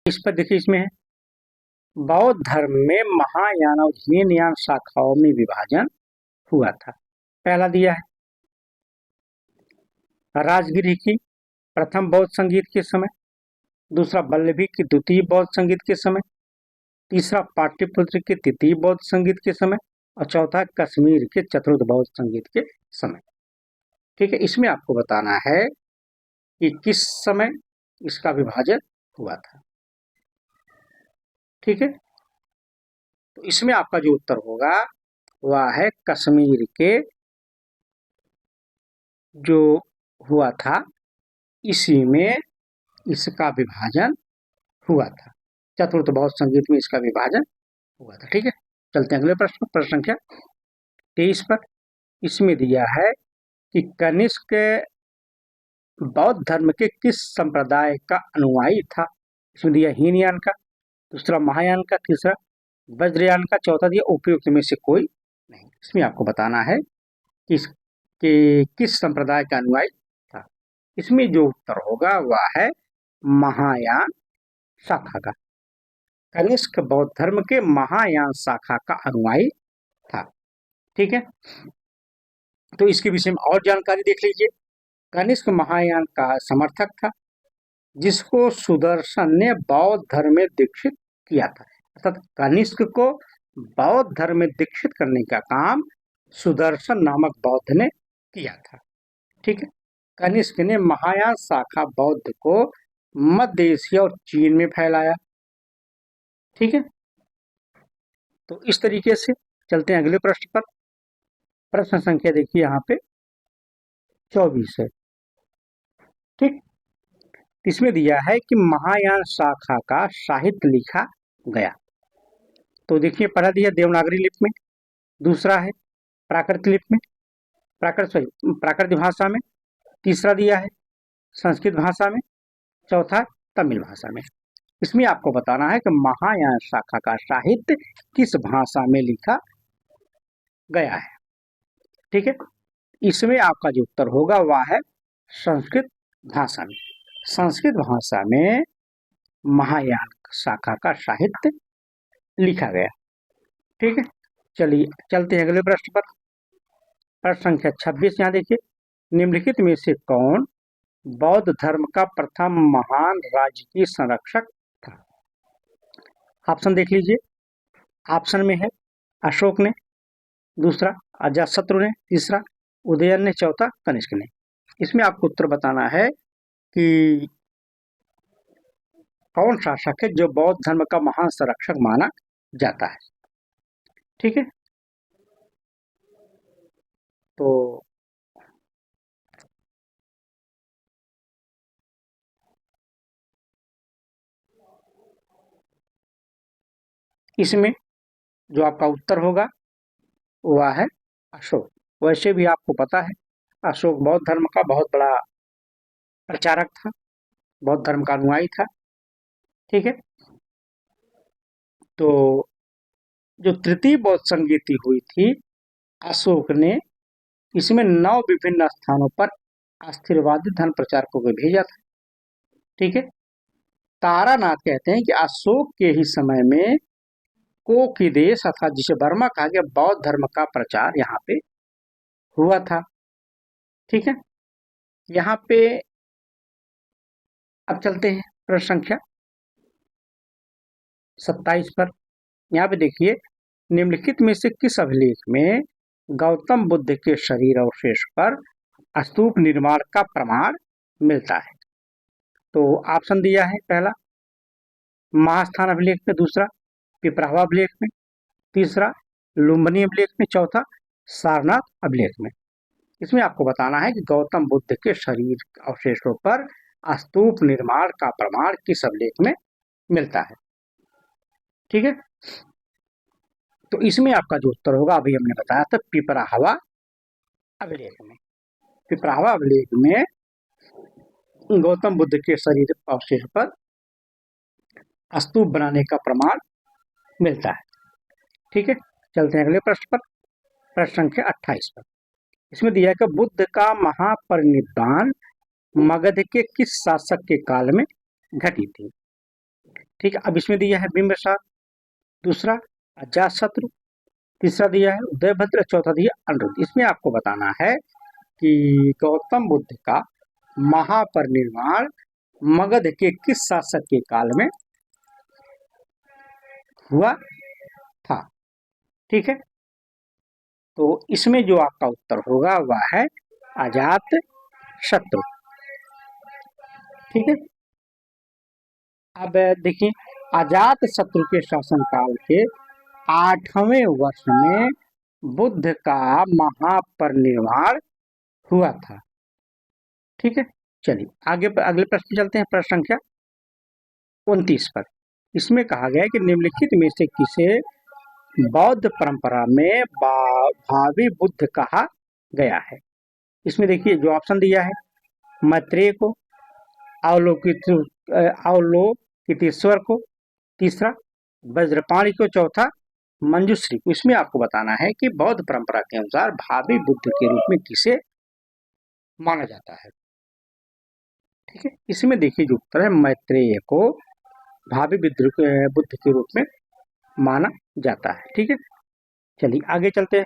इस पर देखिए, इसमें है बौद्ध धर्म में महायान और हीनयान शाखाओं में विभाजन हुआ था। पहला दिया है राजगिरी की प्रथम बौद्ध संगीत के समय, दूसरा वल्लभी की द्वितीय बौद्ध संगीत के समय, तीसरा पाटलिपुत्र के तृतीय बौद्ध संगीत के समय और चौथा कश्मीर के चतुर्थ बौद्ध संगीत के समय। ठीक है, इसमें आपको बताना है कि किस समय इसका विभाजन हुआ था। ठीक है, तो इसमें आपका जो उत्तर होगा वह है कश्मीर के जो हुआ था इसी में इसका विभाजन हुआ था। चतुर्थ बौद्ध संगीत में इसका विभाजन हुआ था। ठीक है, चलते हैं अगले प्रश्न, प्रश्न संख्या 23 पर। इसमें दिया है कि कनिष्क बौद्ध धर्म के किस संप्रदाय का अनुयायी था। इसमें दिया हीनयान का, दूसरा महायान का, तीसरा वज्रयान का, चौथा दिया उपयुक्त में से कोई नहीं। इसमें आपको बताना है कि किस संप्रदाय का अनुयायी था। इसमें जो उत्तर होगा वह है महायान शाखा का। कनिष्क बौद्ध धर्म के महायान शाखा का अनुयायी था। ठीक है, तो इसके विषय में और जानकारी देख लीजिए। कनिष्क महायान का समर्थक था जिसको सुदर्शन ने बौद्ध धर्म में दीक्षित किया था। अर्थात कनिष्क को बौद्ध धर्म में दीक्षित करने का काम सुदर्शन नामक बौद्ध ने किया था। ठीक है, कनिष्क ने महायान शाखा बौद्ध को मध्य एशिया और चीन में फैलाया। ठीक है, तो इस तरीके से चलते हैं अगले प्रश्न पर। प्रश्न संख्या देखिए यहाँ पे 24 है। ठीक, इसमें दिया है कि महायान शाखा का साहित्य लिखा गया। तो देखिए, पहला दिया देवनागरी लिपि में, दूसरा है प्राकृत लिपि में, प्राकृत भाषा में, तीसरा दिया है संस्कृत भाषा में, चौथा तमिल भाषा में। इसमें आपको बताना है कि महायान शाखा का साहित्य किस भाषा में लिखा गया है। ठीक है, इसमें आपका जो उत्तर होगा वह है संस्कृत भाषा में। संस्कृत भाषा में महायान शाखा का साहित्य लिखा गया। ठीक है, चलिए चलते हैं अगले प्रश्न पर। प्रश्न संख्या 26 यहाँ देखिए, निम्नलिखित में से कौन बौद्ध धर्म का प्रथम महान राजकीय संरक्षक था। ऑप्शन देख लीजिए। ऑप्शन में है अशोक ने, दूसरा अजातशत्रु ने, तीसरा उदयन ने, चौथा कनिष्क ने। इसमें आपको उत्तर बताना है कि कौन शासक है जो बौद्ध धर्म का महान संरक्षक माना जाता है। ठीक है, तो इसमें जो आपका उत्तर होगा वह है अशोक। वैसे भी आपको पता है अशोक बौद्ध धर्म का बहुत बड़ा प्रचारक था, बौद्ध धर्म का अनुयायी था। ठीक है, तो जो तृतीय बौद्ध संगीति हुई थी अशोक ने इसमें 9 विभिन्न स्थानों पर अस्थिरवादी धर्म प्रचारकों को भेजा था। ठीक है, तारानाथ कहते हैं कि अशोक के ही समय में कोकीदेश अर्थात जिसे बर्मा कहा गया बौद्ध धर्म का प्रचार यहाँ पे हुआ था। ठीक है, यहाँ पे अब चलते हैं प्रश्न संख्या 27 पर। यहाँ पे देखिए, निम्नलिखित में से किस अभिलेख में गौतम बुद्ध के शरीर अवशेष पर स्तूप निर्माण का प्रमाण मिलता है। तो ऑप्शन दिया है, पहला महास्थान अभिलेख में, दूसरा पिपरावा अभिलेख में, तीसरा लुम्बिनी अभिलेख में, चौथा सारनाथ अभिलेख में। इसमें आपको बताना है कि गौतम बुद्ध के शरीर अवशेषों पर स्तूप निर्माण का प्रमाण किस अभिलेख में मिलता है। ठीक है, तो इसमें आपका जो उत्तर होगा अभी हमने बताया था पिपरावा अभिलेख में। पिपरावा अभिलेख में गौतम बुद्ध के शरीर अवशेष पर स्तूप बनाने का प्रमाण मिलता है। ठीक है, चलते हैं अगले प्रश्न पर। प्रश्न संख्या 28 पर। इसमें दिया है कि बुद्ध का महापरिनिर्वाण मगध के किस शासक के काल में घटी थी। ठीक है। अब इसमें दिया है बिंबिसार, दूसरा अजातशत्रु, तीसरा दिया है उदयभद्र, चौथा दिया अनिरुद्ध। इसमें आपको बताना है कि गौतम बुद्ध का महापरिनिर्वाण मगध के किस शासक के काल में हुआ था। ठीक है, तो इसमें जो आपका उत्तर होगा वह है अजात शत्रु। ठीक है, अब देखिए अजात शत्रु के शासनकाल के 8वें वर्ष में बुद्ध का महापरिनिर्वाण हुआ था। ठीक है, चलिए आगे अगले प्रश्न चलते हैं, प्रश्न संख्या 29 पर। इसमें कहा गया है कि निम्नलिखित में से किसे बौद्ध परंपरा में भावी बुद्ध कहा गया है। इसमें देखिए जो ऑप्शन दिया है, मैत्रेय को, अवलोकितेश्वर को, तीसरा वज्रपाणि को, चौथा मंजुश्री को। इसमें आपको बताना है कि बौद्ध परंपरा के अनुसार भावी बुद्ध के रूप में किसे माना जाता है। ठीक है, इसमें देखिए जो उत्तर है मैत्रेय को भावी बुद्ध के रूप में माना जाता है। ठीक है, चलिए आगे चलते हैं।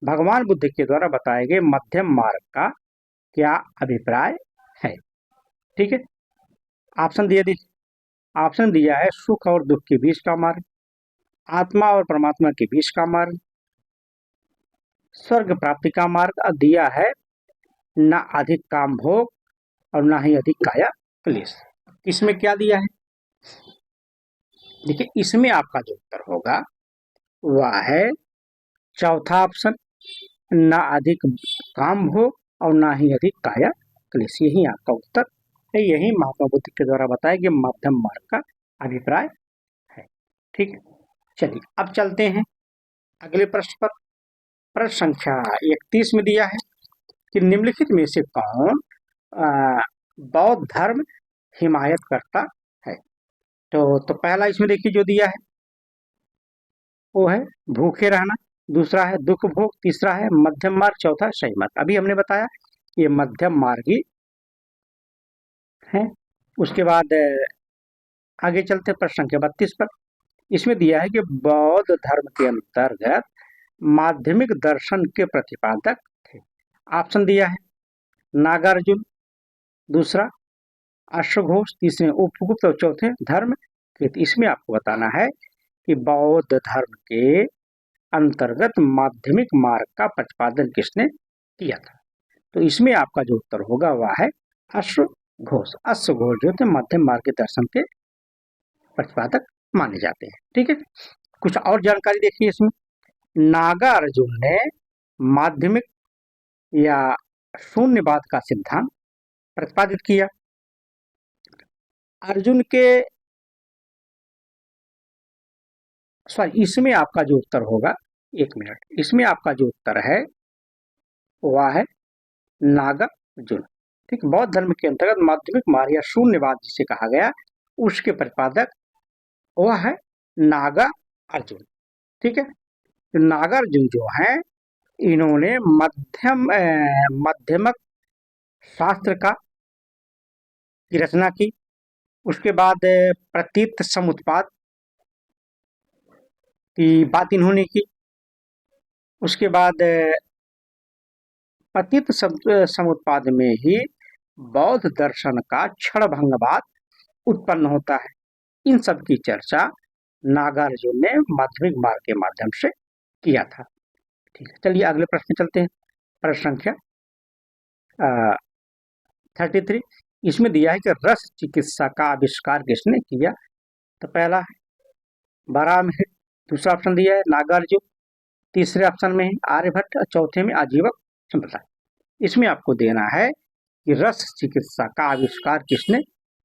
भगवान बुद्ध के द्वारा बताए गए मध्यम मार्ग का क्या अभिप्राय है। ठीक है, ऑप्शन ऑप्शन दिया है सुख और दुख के बीच का मार्ग, आत्मा और परमात्मा के बीच का मार्ग, स्वर्ग प्राप्ति का मार्ग, और दिया है न अधिक काम भोग और ना ही अधिक काया क्लेश। इसमें क्या दिया है, देखिए इसमें आपका जो उत्तर होगा वह है चौथा ऑप्शन, ना अधिक काम भोग और ना ही अधिक काया क्लेश। यही आपका उत्तर है, यही महात्मा बुद्ध के द्वारा बताया कि मध्यम मार्ग का अभिप्राय है। ठीक है, चलिए अब चलते हैं अगले प्रश्न पर। प्रश्न संख्या 31 में दिया है कि निम्नलिखित में से कौन बौद्ध धर्म हिमायत करता है। तो पहला इसमें देखिए जो दिया है वो है भूखे रहना, दूसरा है दुख भोग, तीसरा है मध्यम मार्ग, चौथा है सही मार्ग। अभी हमने बताया ये मध्यम मार्ग ही है। उसके बाद आगे चलते प्रश्न संख्या 32 पर। इसमें दिया है कि बौद्ध धर्म के अंतर्गत माध्यमिक दर्शन के प्रतिपादक थे। ऑप्शन दिया है नागार्जुन, दूसरा अश्वघोष, तीसरे उपगुप्त और चौथे धर्म। इसमें आपको बताना है कि बौद्ध धर्म के अंतर्गत माध्यमिक मार्ग का प्रतिपादन किसने किया था। तो इसमें आपका जो उत्तर होगा वह है अश्वघोष। अश्वघोष जो थे मध्यम मार्ग के दर्शन के प्रतिपादक माने जाते हैं। ठीक है, कुछ और जानकारी देखिए इसमें। नागार्जुन ने माध्यमिक या शून्यवाद का सिद्धांत प्रतिपादित किया। अर्जुन के इसमें आपका जो उत्तर होगा, एक मिनट, इसमें आपका जो उत्तर है वह है नागार्जुन। ठीक, बौद्ध धर्म के अंतर्गत माध्यमिक मार्ग या शून्यवाद जिसे कहा गया उसके प्रतिपादक वह है नागार्जुन। ठीक है, तो नागार्जुन जो है इन्होंने मध्यमक शास्त्र की रचना की। उसके बाद प्रतीत समुत्पाद की बात इन्होंने की। उसके बाद प्रतीत समुत्पाद में ही बौद्ध दर्शन का क्षणभंगवाद उत्पन्न होता है। इन सब की चर्चा नागार्जुन ने माध्यमिक मार्ग के माध्यम से किया था। ठीक है, चलिए अगले प्रश्न चलते हैं। प्रश्न संख्या 33। इसमें दिया है कि रस चिकित्सा का आविष्कार किसने किया। तो पहला है बराहमिहिर, दूसरा ऑप्शन दिया है नागार्जुन, तीसरे ऑप्शन में आर्यभट्ट और चौथे में आजीवक संप्रदाय। इसमें आपको देना है कि रस चिकित्सा का आविष्कार किसने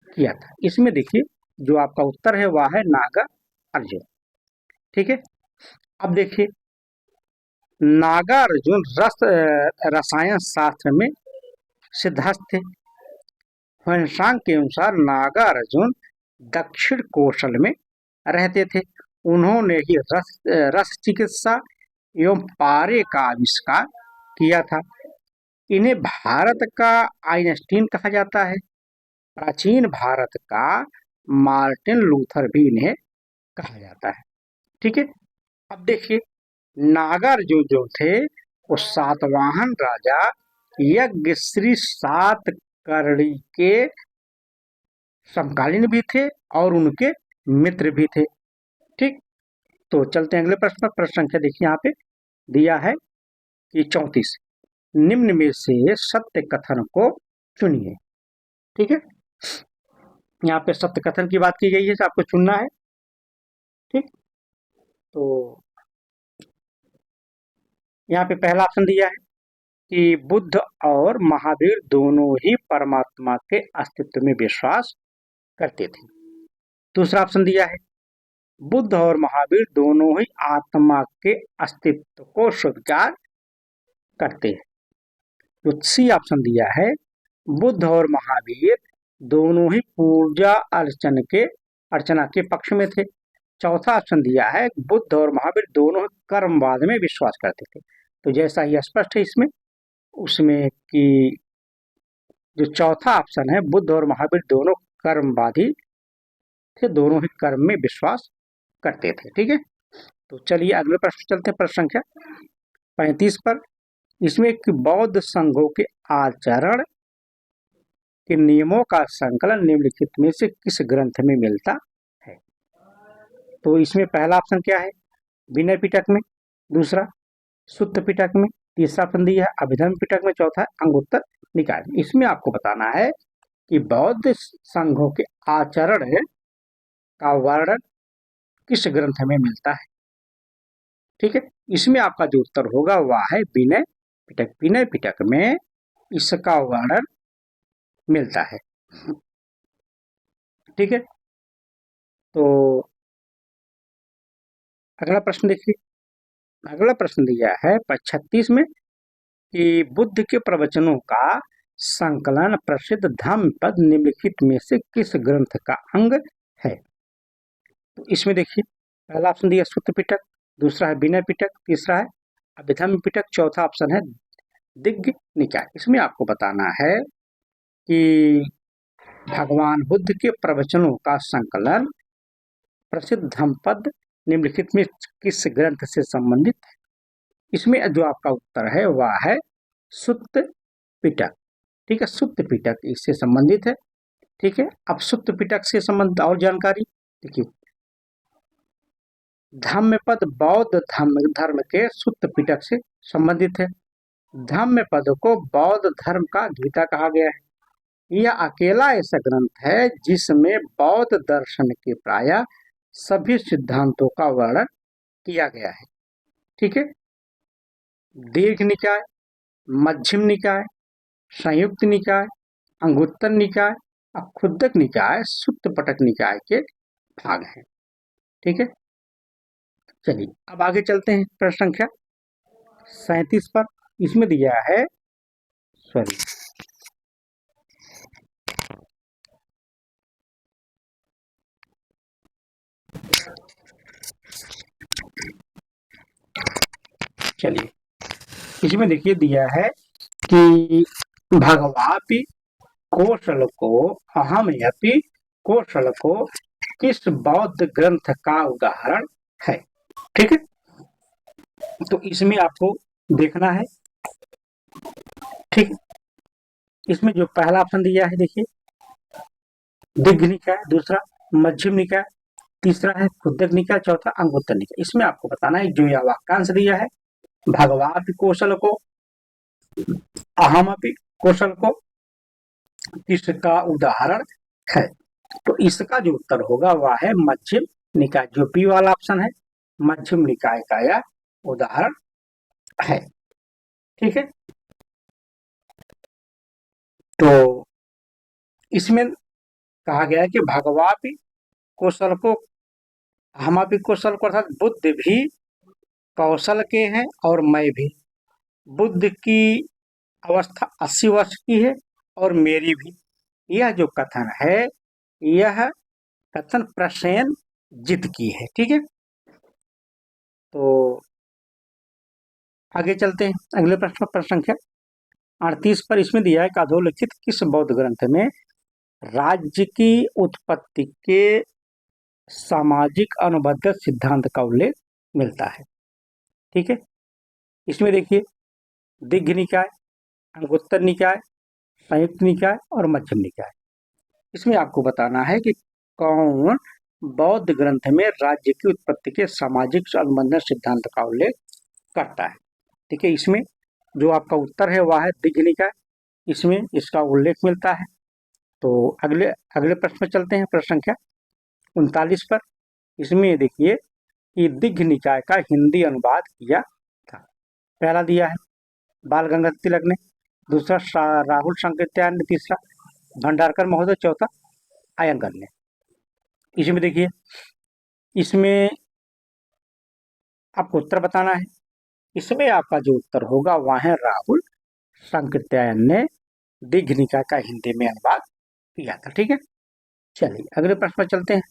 किया था। इसमें देखिए जो आपका उत्तर है वह है नागार्जुन। ठीक है, अब देखिए नागार्जुन रसायन शास्त्र में सिद्धार्थ थे। ह्वेनसांग के अनुसार नागार्जुन दक्षिण कौशल में रहते थे। उन्होंने ही रस चिकित्सा एवं पारे का आविष्कार किया था। इन्हें भारत का आइंस्टीन कहा जाता है। प्राचीन भारत का मार्टिन लूथर भी इन्हें कहा जाता है। ठीक है, अब देखिए नागार्जुन जो थे वो सातवाहन राजा यज्ञ श्री सातकर्णी के समकालीन भी थे और उनके मित्र भी थे। ठीक, तो चलते हैं अगले प्रश्न पर। प्रश्न संख्या देखिए यहाँ पे दिया है कि 34, निम्न में से सत्य कथन को चुनिए। ठीक है, यहाँ पे सत्य कथन की बात की गई है, आपको चुनना है। ठीक, तो यहाँ पे पहला ऑप्शन दिया है कि बुद्ध और महावीर दोनों ही परमात्मा के अस्तित्व में विश्वास करते थे। दूसरा ऑप्शन दिया है बुद्ध और महावीर दोनों ही आत्मा के अस्तित्व को स्वीकार करते हैं। तो सी ऑप्शन दिया है बुद्ध और महावीर दोनों ही पूजा अर्चना के पक्ष में थे। चौथा ऑप्शन दिया है बुद्ध और महावीर दोनों कर्मवाद में विश्वास करते थे। तो जैसा ही स्पष्ट है इसमें उसमें कि जो चौथा ऑप्शन है बुद्ध और महावीर दोनों कर्मवादी थे, दोनों ही कर्म में विश्वास करते थे। ठीक है, तो चलिए अगले प्रश्न चलते हैं। प्रश्न संख्या 35 पर, इसमें बौद्ध संघों के आचरण के नियमों का संकलन निम्नलिखित में से किस ग्रंथ में मिलता है? तो इसमें पहला ऑप्शन क्या है विनय पिटक में, दूसरा सुत्त पिटक में, तीसरा ऑप्शन दिया है अभिधर्म पिटक में, चौथा अंगुत्तर निकाय में। इसमें आपको बताना है कि बौद्ध संघों के आचरण का वर्णन किस ग्रंथ में मिलता है। ठीक है, इसमें आपका जो उत्तर होगा वह है विनय पिटक। विनय पिटक में इसका वर्णन मिलता है। ठीक है, तो अगला प्रश्न देखिए। अगला प्रश्न दिया है 36 में कि बुद्ध के प्रवचनों का संकलन प्रसिद्ध धम्मपद निम्नलिखित में से किस ग्रंथ का अंग है? तो इसमें देखिए पहला ऑप्शन दिया सुत्त पिटक, दूसरा है विनय पिटक, तीसरा है अभिधम्म पिटक, चौथा ऑप्शन है दिग्ग निकाय। इसमें आपको बताना है कि भगवान बुद्ध के प्रवचनों का संकलन प्रसिद्ध धम्मपद निम्नलिखित में किस ग्रंथ से संबंधित है। इसमें जो आपका उत्तर है वह है सुत्त पिटक। ठीक है, सुत्त पिटक इससे संबंधित है। ठीक है, अब सुत्त पिटक से संबंधित और जानकारी देखिए। धम्मपद बौद्ध धर्म के सुत्त पिटक से संबंधित है। धम्मपद को बौद्ध धर्म का गीता कहा गया है। यह अकेला ऐसा ग्रंथ है जिसमें बौद्ध दर्शन के प्राय सभी सिद्धांतों का वर्णन किया गया है। ठीक है, दीर्घ निकाय, मध्यम निकाय, संयुक्त निकाय, अंगुत्तर निकाय और खुद्दक निकाय सुत्त पिटक निकाय के भाग हैं। ठीक है, चलिए अब आगे चलते हैं। प्रश्न संख्या 37 पर, इसमें दिया है चलिए इसमें देखिए दिया है कि भगवापि कौशल को अहमयपि कौशल को किस बौद्ध ग्रंथ का उदाहरण है। ठीक है, तो इसमें आपको देखना है। ठीक, इसमें जो पहला ऑप्शन दिया है देखिए दिग्ग निकाय, दूसरा मध्यम निकाय, तीसरा है खुद्दक निकाय, चौथा अंगुत्तर निकाय। इसमें आपको बताना है जो यह वाक्यांश दिया है भगवापि कौशल को अहमपि कौशल को किसका उदाहरण है। तो इसका जो उत्तर होगा वह है मध्यम निकाय। जो बी वाला ऑप्शन है मध्यम निकाय का यह उदाहरण है। ठीक है, तो इसमें कहा गया है कि भगवापि कौशल को अहमपि कौशल को अर्थात बुद्ध भी कौशल के हैं और मैं भी। बुद्ध की अवस्था 80 वर्ष की है और मेरी भी। यह जो कथन है यह कथन प्रसेनजित की है। ठीक है, तो आगे चलते हैं अगले प्रश्न। प्रश्न संख्या 38 पर, इसमें दिया है कि अधोलिखित किस बौद्ध ग्रंथ में राज्य की उत्पत्ति के सामाजिक अनुबंध सिद्धांत का उल्लेख मिलता है। ठीक है, इसमें देखिए दिग्घ निकाय, अंगुत्तर निकाय, संयुक्त निकाय और मध्यम निकाय। इसमें आपको बताना है कि कौन बौद्ध ग्रंथ में राज्य की उत्पत्ति के सामाजिक अनुबंध सिद्धांत का उल्लेख करता है। ठीक है, इसमें जो आपका उत्तर है वह है दिग्घ निकाय, इसमें इसका उल्लेख मिलता है। तो अगले अगले प्रश्न में चलते हैं, प्रश्न संख्या 39 पर। इसमें देखिए कि दिग्घ निकाय का हिंदी अनुवाद किया था। पहला दिया है बाल गंगाधर तिलक ने, दूसरा राहुल सांकृत्यायन ने, तीसरा भंडारकर महोदय, चौथा अयंगर ने। इसमें देखिए इसमें आपको उत्तर बताना है। इसमें आपका जो उत्तर होगा वह है राहुल सांकृत्यायन ने दिग्घ निकाय का हिंदी में अनुवाद किया था। ठीक है, चलिए अगले प्रश्न पर चलते हैं,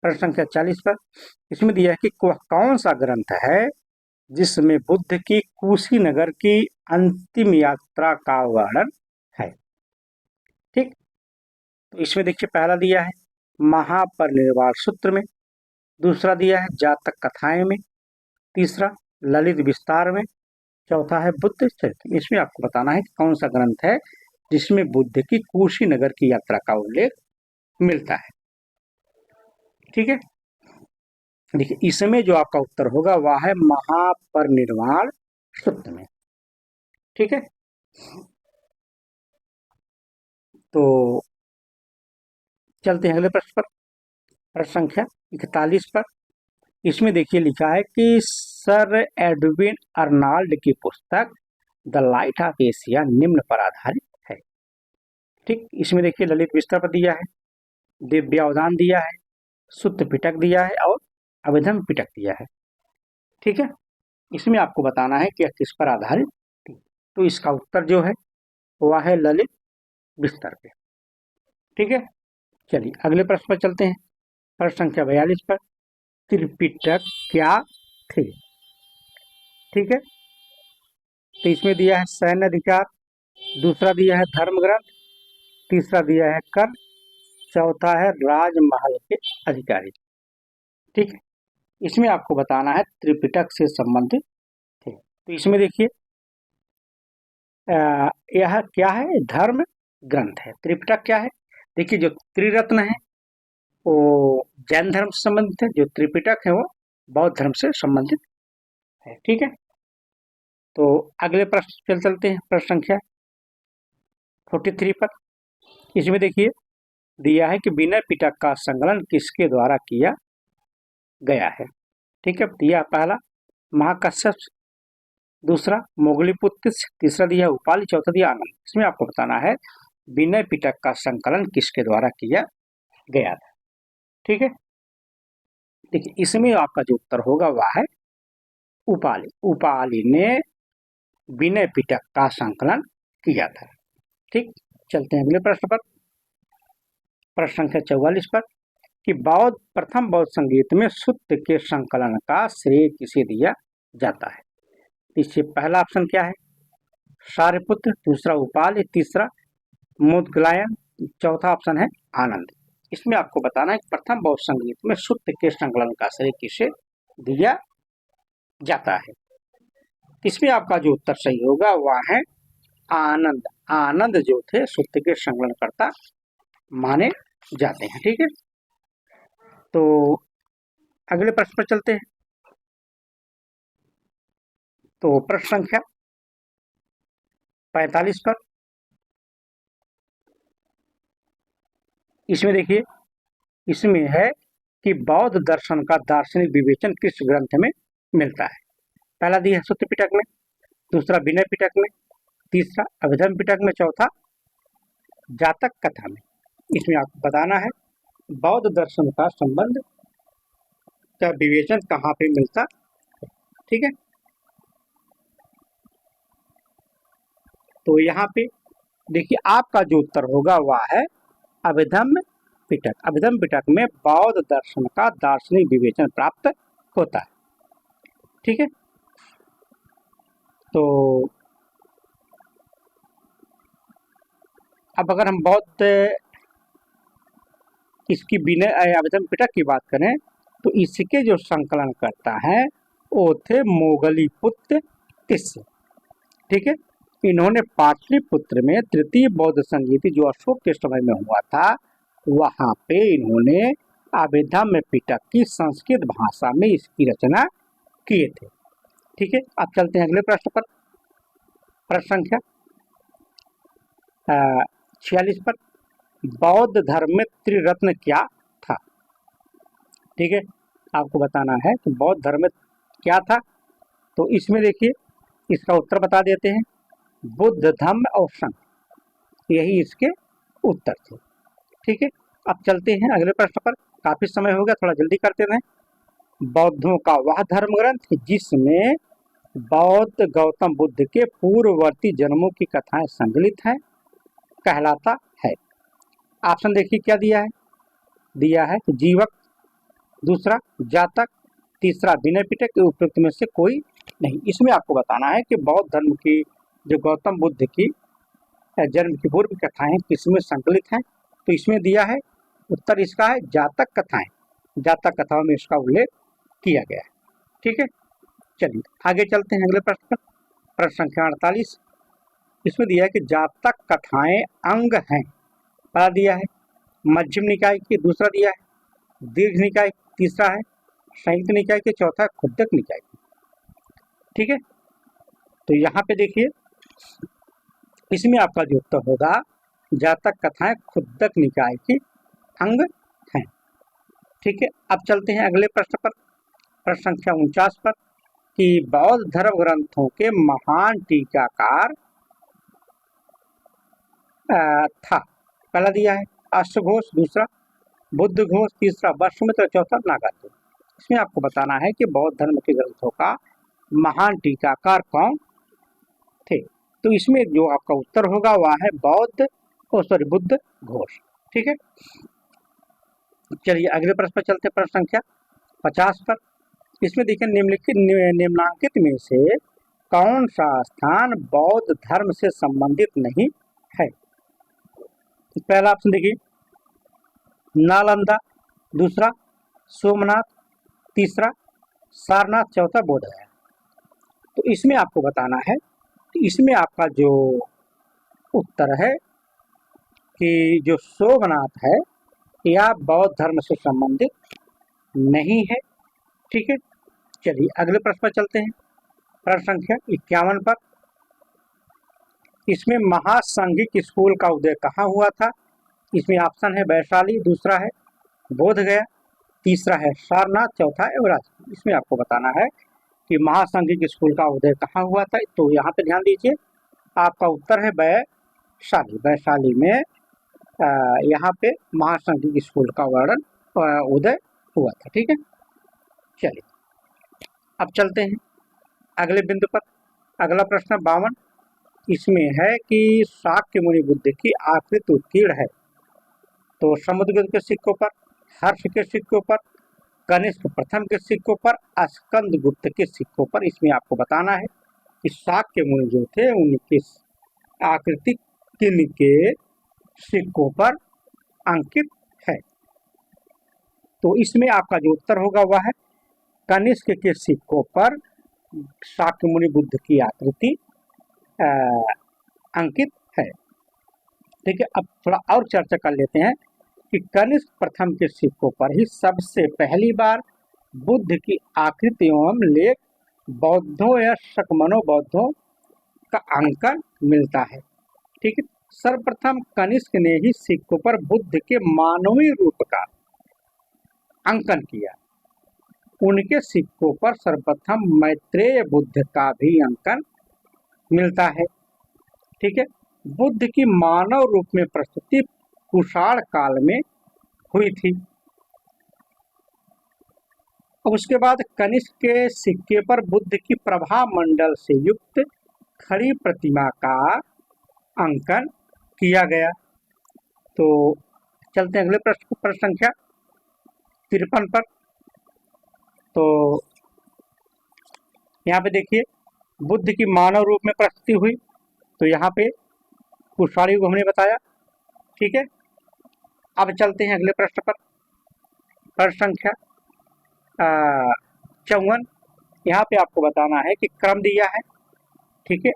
प्रश्न संख्या 40 पर। इसमें दिया है कि कौन सा ग्रंथ है जिसमें बुद्ध की कुशीनगर की अंतिम यात्रा का वर्णन है। ठीक, तो इसमें देखिए पहला दिया है महापरिनिर्वाण सूत्र में, दूसरा दिया है जातक कथाएं में, तीसरा ललित विस्तार में, चौथा है बुद्ध चरित्र। इसमें आपको बताना है कि कौन सा ग्रंथ है जिसमें बुद्ध की कुशीनगर की यात्रा का उल्लेख मिलता है। ठीक है, देखिए इसमें जो आपका उत्तर होगा वह है महापरिनिर्वाण सूत्र में। ठीक है, तो चलते हैं अगले प्रश्न पर, प्रश्न संख्या 41 पर। इसमें देखिए लिखा है कि सर एडविन अर्नाल्ड की पुस्तक द लाइट ऑफ एशिया निम्न पर आधारित है। ठीक, इसमें देखिए ललित विस्तार पर दिया है, दिव्यावधान दिया है, सुत्त पिटक दिया है और अभिधम पिटक दिया है। ठीक है, इसमें आपको बताना है कि यह किस पर आधारित थी। तो इसका उत्तर जो है वह है ललित विस्तार पे। ठीक है, चलिए अगले प्रश्न पर चलते हैं, प्रश्न संख्या 42 पर। त्रिपिटक क्या थे। ठीक है, तो इसमें दिया है सैन्य अधिकार, दूसरा दिया है धर्म ग्रंथ, तीसरा दिया है कर, चौथा है राजमहल के अधिकारी। ठीक है, इसमें आपको बताना है त्रिपिटक से संबंधित थे। तो इसमें देखिए यह क्या है, धर्म ग्रंथ है। त्रिपिटक क्या है, देखिए जो त्रिरत्न है वो जैन धर्म से संबंधित है, जो त्रिपिटक है वो बौद्ध धर्म से संबंधित है। ठीक है, तो अगले प्रश्न चलते हैं, प्रश्न संख्या 43 पर। इसमें देखिए दिया है कि विनय पिटक का संकलन किसके द्वारा किया गया है। ठीक है, दिया पहला महाकश्यप, दूसरा मोगलीपुत्र, तीसरा दिया उपाली, चौथा दिया आनंद। इसमें आपको बताना है विनय पिटक का संकलन किसके द्वारा किया गया था। ठीक है, देखिए इसमें आपका जो उत्तर होगा वह है उपाली। उपाली ने विनय पिटक का संकलन किया था। ठीक, चलते हैं अगले प्रश्न पर, प्रश्न संख्या 44 पर कि प्रथम बौद्ध संगीत में सुत्त के संकलन का श्रेय किसे दिया जाता है। इससे पहला ऑप्शन क्या है सारिपुत्र, दूसरा उपाल, तीसरा मुदगलायन, चौथा ऑप्शन है आनंद। इसमें आपको बताना है प्रथम बौद्ध संगीत में सुत्त के संकलन का श्रेय किसे दिया जाता है। इसमें आपका जो उत्तर सही होगा वह है आनंद। आनंद जो थे सुत्त के संकलनकर्ता माने जाते हैं। ठीक है, तो अगले प्रश्न पर चलते हैं। तो प्रश्न संख्या 45 पर। इसमें देखिए इसमें है कि बौद्ध दर्शन का दार्शनिक विवेचन किस ग्रंथ में मिलता है। पहला दिया है सुत्त पिटक में, दूसरा विनय पिटक में, तीसरा अभिधर्म पिटक में, चौथा जातक कथा में। इसमें आपको बताना है बौद्ध दर्शन का संबंध का विवेचन कहाँ पे मिलता है। ठीक है, तो यहाँ पे देखिए आपका जो उत्तर होगा वह है अभिधम्म पिटक। अभिधम्म पिटक में बौद्ध दर्शन का दार्शनिक विवेचन प्राप्त होता है। ठीक है, तो अब अगर हम बौद्ध इसकी विनय आवेदन पिटक की बात करें तो इसके जो संकलन करता है वो थे मोगली पुत्र तिस्य। ठीक है, इन्होंने पाटलिपुत्र में तृतीय बौद्ध संगीति जो अशोक के समय में हुआ था वहां पे इन्होंने आवेदन में पिटक की संस्कृत भाषा में इसकी रचना किए थे। ठीक है, अब चलते हैं अगले प्रश्न पर। प्रश्न संख्या 46 पर, बौद्ध धर्म में त्रिरत्न क्या था? ठीक है, आपको बताना है कि बौद्ध धर्म में क्या था। तो इसमें देखिए इसका उत्तर बता देते हैं, बुद्ध धम्म और संघ, यही इसके उत्तर थे। ठीक है, अब चलते हैं अगले प्रश्न पर। काफी समय हो गया, थोड़ा जल्दी करते हैं। बौद्धों का वह धर्म ग्रंथ जिसमें बौद्ध गौतम बुद्ध के पूर्ववर्ती जन्मों की कथाएं संकलित हैं कहलाता है। ऑप्शन देखिए क्या दिया है। दिया है जीवक, दूसरा जातक, तीसरा विनय पिटक, उपयुक्त में से कोई नहीं। इसमें आपको बताना है कि बौद्ध धर्म की जो गौतम बुद्ध की जन्म की पूर्व कथाएं किसमें संकलित हैं। तो इसमें दिया है, उत्तर इसका है जातक कथाएं। जातक कथाओं में इसका उल्लेख किया गया है। ठीक है, चलिए आगे चलते हैं अगले प्रश्न पर। प्रश्न संख्या 48, इसमें दिया है कि जातक कथाएं अंग हैं। पहला दिया है मध्यम निकाय की, दूसरा दिया है दीर्घ निकाय, तीसरा है संयुक्त निकाय के, चौथा है खुद्दक निकाय की। ठीक है, तो यहाँ पे देखिए इसमें आपका जो उत्तर होगा जातक कथाएं खुद्दक निकाय की अंग हैं। ठीक है, अब चलते हैं अगले प्रश्न पर। प्रश्न संख्या 49 पर कि बौद्ध धर्म ग्रंथों के महान टीकाकार था। पहला दिया है अष्टघोष, दूसरा बुद्ध घोष, तीसरा वटसुमित्र, चौथा नागार्जुन। इसमें आपको बताना है कि बौद्ध धर्म के ग्रंथों का महान टीकाकार कौन थे। तो इसमें जो आपका उत्तर होगा वह है बुद्ध घोष। ठीक है, चलिए अगले प्रश्न पर चलते हैं। प्रश्न संख्या 50 पर, इसमें देखिए निम्नांकित में से कौन सा स्थान बौद्ध धर्म से संबंधित नहीं है। पहला ऑप्शन देखिए नालंदा, दूसरा सोमनाथ, तीसरा सारनाथ, चौथा बोधगया। तो इसमें आपको बताना है कि इसमें आपका जो उत्तर है कि जो सोमनाथ है यह बौद्ध धर्म से संबंधित नहीं है। ठीक है, चलिए अगले प्रश्न पर चलते हैं। प्रश्न संख्या 51 पर, इसमें महासंघिक स्कूल का उदय कहाँ हुआ था। इसमें ऑप्शन है वैशाली, दूसरा है बोधगया, तीसरा है सारनाथ, चौथा है राजगीर। इसमें आपको बताना है कि महासंघिक स्कूल का उदय कहाँ हुआ था। तो यहाँ पे ध्यान दीजिए, आपका उत्तर है वैशाली। वैशाली में यहाँ पे महासंघिक स्कूल का वर्णन उदय हुआ था। ठीक है, चलिए अब चलते हैं अगले बिंदु पर। अगला प्रश्न 52, इसमें है कि शाक्य मुनि बुद्ध की आकृति उत्कीर्ण है। तो समुद्रगुप्त के सिक्कों पर, हर्ष के सिक्कों पर, कनिष्क प्रथम के सिक्कों पर, स्कंद गुप्त के सिक्कों पर। इसमें आपको बताना है कि शाक्य मुनि जो थे उनकी आकृति किन के सिक्कों पर अंकित है। तो इसमें आपका जो उत्तर होगा वह है कनिष्क के सिक्कों पर शाक्य मुनि बुद्ध की आकृति अंकित है। ठीक है, अब थोड़ा और चर्चा कर लेते हैं कि कनिष्क प्रथम के सिक्कों पर ही सबसे पहली बार बुद्ध की आकृति एवं लेख बौद्धों या शकमनो बौद्धों का अंकन मिलता है। ठीक है, सर्वप्रथम कनिष्क ने ही सिक्कों पर बुद्ध के मानवीय रूप का अंकन किया। उनके सिक्कों पर सर्वप्रथम मैत्रेय बुद्ध का भी अंकन मिलता है। ठीक है, बुद्ध की मानव रूप में प्रस्तुति कुषाण काल में हुई थी। उसके बाद कनिष्क के सिक्के पर बुद्ध की प्रभा मंडल से युक्त खड़ी प्रतिमा का अंकन किया गया। तो चलते हैं अगले प्रश्न संख्या 53 पर। तो यहाँ पे देखिए बुद्ध की मानव रूप में प्रस्तुति हुई, तो यहाँ पे कुशाणी को हमने बताया। ठीक है, अब चलते हैं अगले प्रश्न पर। प्रश्न संख्या 54। यहाँ पे आपको बताना है कि क्रम दिया है, ठीक है,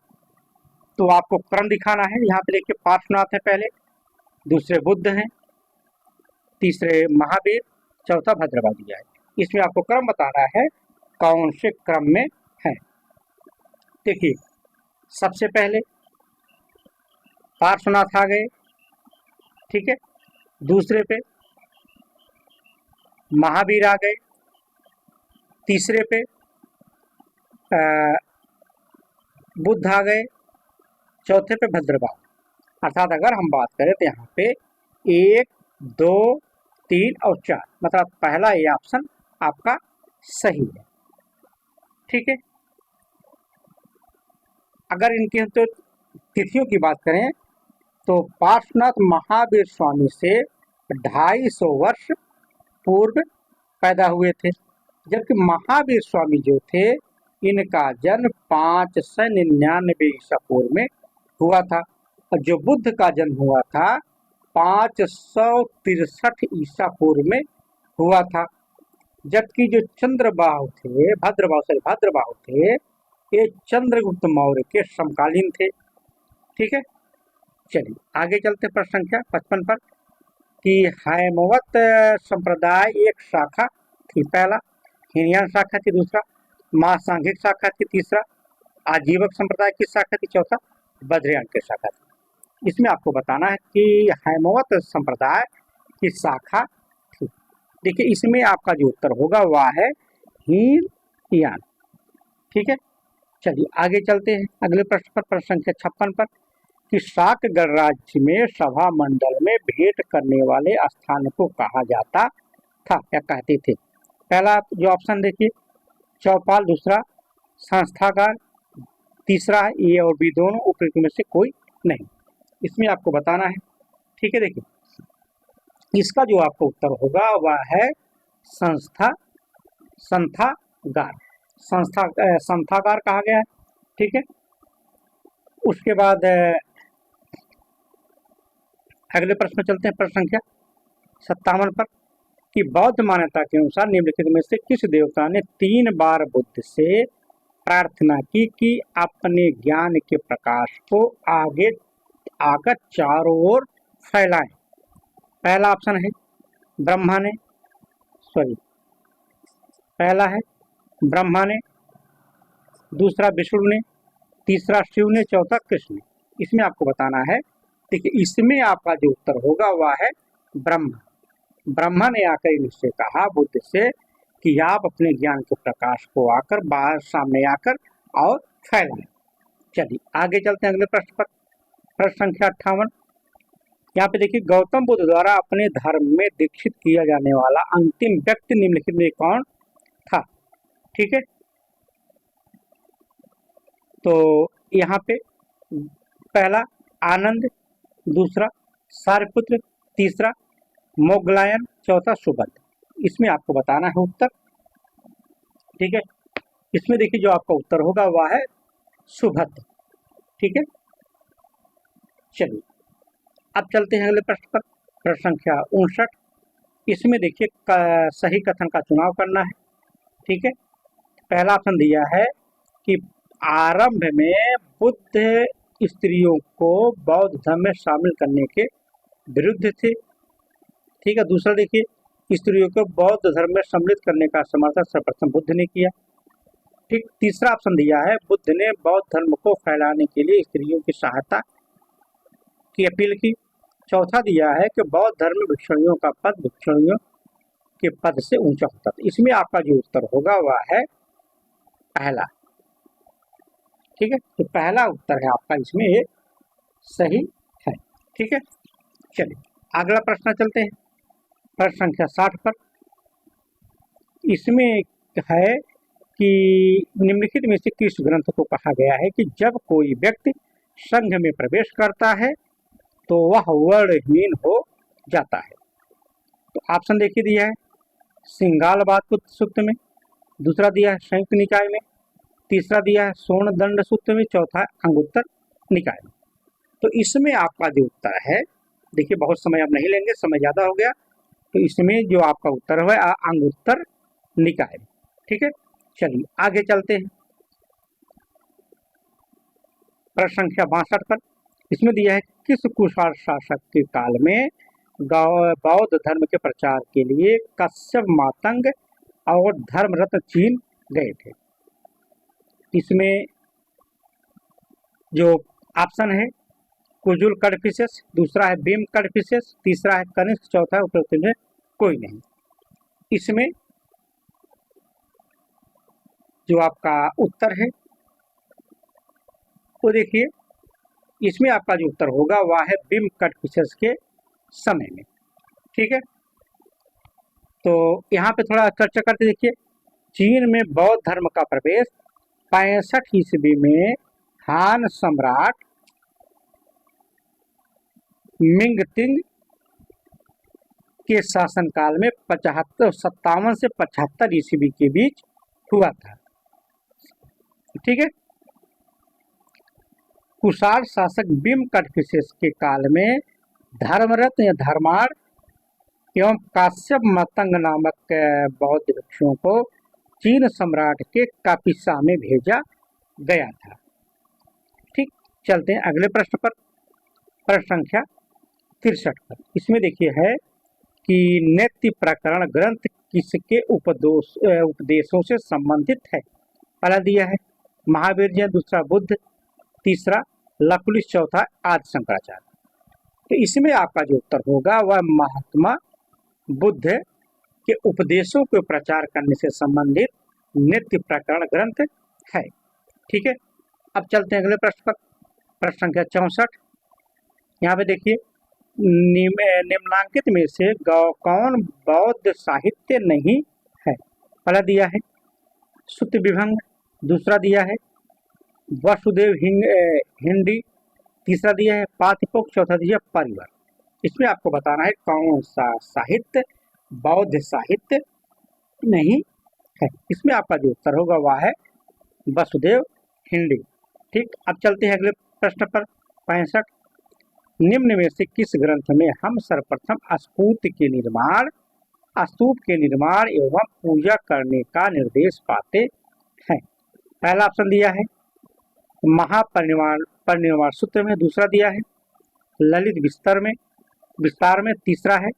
तो आपको क्रम दिखाना है। यहाँ पे देखिए पार्श्वनाथ है पहले, दूसरे बुद्ध हैं, तीसरे महावीर, चौथा भद्रवा दिया है। इसमें आपको क्रम बताना है कौन से क्रम में है। देखिए सबसे पहले पार्श्वनाथ आ गए, ठीक है, दूसरे पे महावीर आ गए, तीसरे पे बुद्ध आ गए, चौथे पे भद्रवा। अर्थात अगर हम बात करें तो यहाँ पे 1, 2, 3 और 4, मतलब पहला ये ऑप्शन आपका सही है, ठीक है। अगर इनकी तो तिथियों की बात करें तो पार्श्वनाथ महावीर स्वामी से 250 वर्ष पूर्व पैदा हुए थे, जबकि महावीर स्वामी जो थे इनका जन्म 599 ईसा पूर्व में हुआ था, और जो बुद्ध का जन्म हुआ था 563 ईसा पूर्व में हुआ था। जबकि जो चंद्रबाहु थे, भद्रबाहु थे, ये चंद्रगुप्त मौर्य के समकालीन थे, ठीक है। चलिए आगे चलते प्रश्न संख्या 55 पर कि हैमवत संप्रदाय एक शाखा थी। पहला हीनयान शाखा थी, दूसरा महासांघिक शाखा थी, तीसरा आजीवक संप्रदाय की शाखा थी, चौथा बद्रयान की शाखा थी। इसमें आपको बताना है कि हैमवत संप्रदाय की शाखा थी। देखिए इसमें आपका जो उत्तर होगा वह है हीनयान, ठीक है। चलिए आगे चलते हैं अगले प्रश्न पर, प्रश्न संख्या 56 पर कि शाक गणराज्य में सभा मंडल में भेंट करने वाले स्थान को कहा जाता था या कहते थे। पहला जो ऑप्शन देखिए चौपाल, दूसरा संस्थागार, तीसरा है ए और बी दोनों, उपयुक्त में से कोई नहीं। इसमें आपको बताना है, ठीक है। देखिए इसका जो आपका उत्तर होगा वह है संस्थागार। संस्थागार कहा गया है, ठीक है। उसके बाद अगले प्रश्न चलते हैं, प्रश्न संख्या 57 पर कि बौद्ध मान्यता के अनुसार निम्नलिखित में से किस देवता ने 3 बार बुद्ध से प्रार्थना की कि अपने ज्ञान के प्रकाश को आगे आकर चारों ओर फैलाएं। पहला ऑप्शन है ब्रह्मा ने, पहला है ब्रह्मा ने, दूसरा विष्णु ने, तीसरा शिव ने, चौथा कृष्ण ने। इसमें आपको बताना है, देखिए इसमें आपका जो उत्तर होगा वह है ब्रह्मा। ब्रह्मा ने आकर इनसे कहा बुद्ध से कि आप अपने ज्ञान के प्रकाश को आकर बाहर सामने आकर और फैलाएं। चलिए आगे चलते हैं अगले प्रश्न पर, प्रश्न संख्या 58। यहाँ पे देखिए गौतम बुद्ध द्वारा अपने धर्म में दीक्षित किया जाने वाला अंतिम व्यक्ति निम्नलिखित में कौन था, ठीक है। तो यहाँ पे पहला आनंद, दूसरा सारिपुत्र, तीसरा मोगलायन, चौथा सुभद्र। इसमें आपको बताना है उत्तर, ठीक है। इसमें देखिए जो आपका उत्तर होगा वह है सुभद्र, ठीक है। चलिए अब चलते हैं अगले प्रश्न पर, प्रश्न संख्या 59। इसमें देखिए सही कथन का चुनाव करना है, ठीक है। पहला ऑप्शन दिया है कि आरंभ में बुद्ध स्त्रियों को बौद्ध धर्म में शामिल करने के विरुद्ध थे, ठीक है। दूसरा देखिए स्त्रियों को बौद्ध धर्म में सम्मिलित करने का समर्थन सर्वप्रथम बुद्ध ने किया, ठीक। तीसरा ऑप्शन दिया है बुद्ध ने बौद्ध धर्म को फैलाने के लिए स्त्रियों की सहायता की अपील की। चौथा दिया है कि बौद्ध धर्म में भिक्षुणियों का पद भिक्षुणियों के पद से ऊंचा होता था। इसमें आपका जो उत्तर होगा वह है पहला, ठीक है। तो पहला उत्तर है आपका इसमें ये सही है, ठीक है। चलिए अगला प्रश्न चलते हैं, प्रश्न संख्या 60 पर। इसमें है कि निम्नलिखित में से किस ग्रंथ को कहा गया है कि जब कोई व्यक्ति संघ में प्रवेश करता है तो वह वर्णहीन हो जाता है। तो ऑप्शन देखिए दिया है सिंगालबाद सूत्र में, दूसरा दिया है संयुक्त निकाय में, तीसरा दिया है स्वर्ण दंड सूत्र में, चौथा अंगुत्तर निकाय में। तो इसमें आपका जो उत्तर है देखिए बहुत समय अब नहीं लेंगे, समय ज्यादा हो गया, तो इसमें जो आपका उत्तर है अंग उत्तर निकाय। ठीक है, चलिए आगे चलते हैं प्रश्न संख्या 62 पर। इसमें दिया है किस कुषाण शासक के काल में बौद्ध धर्म के प्रचार के लिए कश्यप मातंग और धर्मरत्न चीन गए थे। इसमें जो ऑप्शन है कुजुल कड़फिसेस, दूसरा है भीम कड़फिसेस, तीसरा है कनिष्क, चौथा है उपरोक्त में कोई नहीं। इसमें जो आपका उत्तर है वो देखिए, इसमें आपका जो उत्तर होगा वह है भीम कड़फिसेस के समय में। ठीक है, तो यहाँ पे थोड़ा चर्चा करते देखिए, चीन में बौद्ध धर्म का प्रवेश 65 ईस्वी में हान सम्राट मिंगतिंग के शासनकाल में 57 से 75 ईस्वी के बीच हुआ था। ठीक है, कुषाण शासक भीम कड़फिसेस के काल में धर्मरत्न या धर्मार एवं काश्यप मतंग नामक बौद्ध भिक्षुओं को चीन सम्राट के कापिसा में भेजा गया था। ठीक, चलते हैं अगले प्रश्न पर, प्रश्न संख्या 63 पर। इसमें देखिए है कि नेत्य प्रकरण ग्रंथ किसके उपदेशों से संबंधित है। पहला दिया है महावीर जैन, दूसरा बुद्ध, तीसरा लकुलिश, चौथा आदि शंकराचार्य। तो इसमें आपका जो उत्तर होगा वह महात्मा बुद्ध के उपदेशों को प्रचार करने से संबंधित नित्य प्रकरण ग्रंथ है। ठीक है, अब चलते हैं अगले प्रश्न पर, प्रश्न संख्या 64। यहाँ पे देखिए निम्नांकित में से कौन बौद्ध साहित्य नहीं है। पहला दिया है सुत्त विभंग, दूसरा दिया है वसुदेव हिंदी, तीसरा दिया है पातिपोक, चौथा दिया परिवार। इसमें आपको बताना है कौन सा साहित्य बौद्ध साहित्य नहीं है। इसमें आपका जो उत्तर होगा वह है वसुदेव हिंदी। ठीक, अब चलते हैं अगले प्रश्न पर 65। निम्न में से किस ग्रंथ में हम सर्वप्रथम स्तूप के निर्माण एवं पूजा करने का निर्देश पाते हैं। पहला ऑप्शन दिया है परिनिर्वाण सूत्र में, दूसरा दिया है ललित विस्तार में, तीसरा है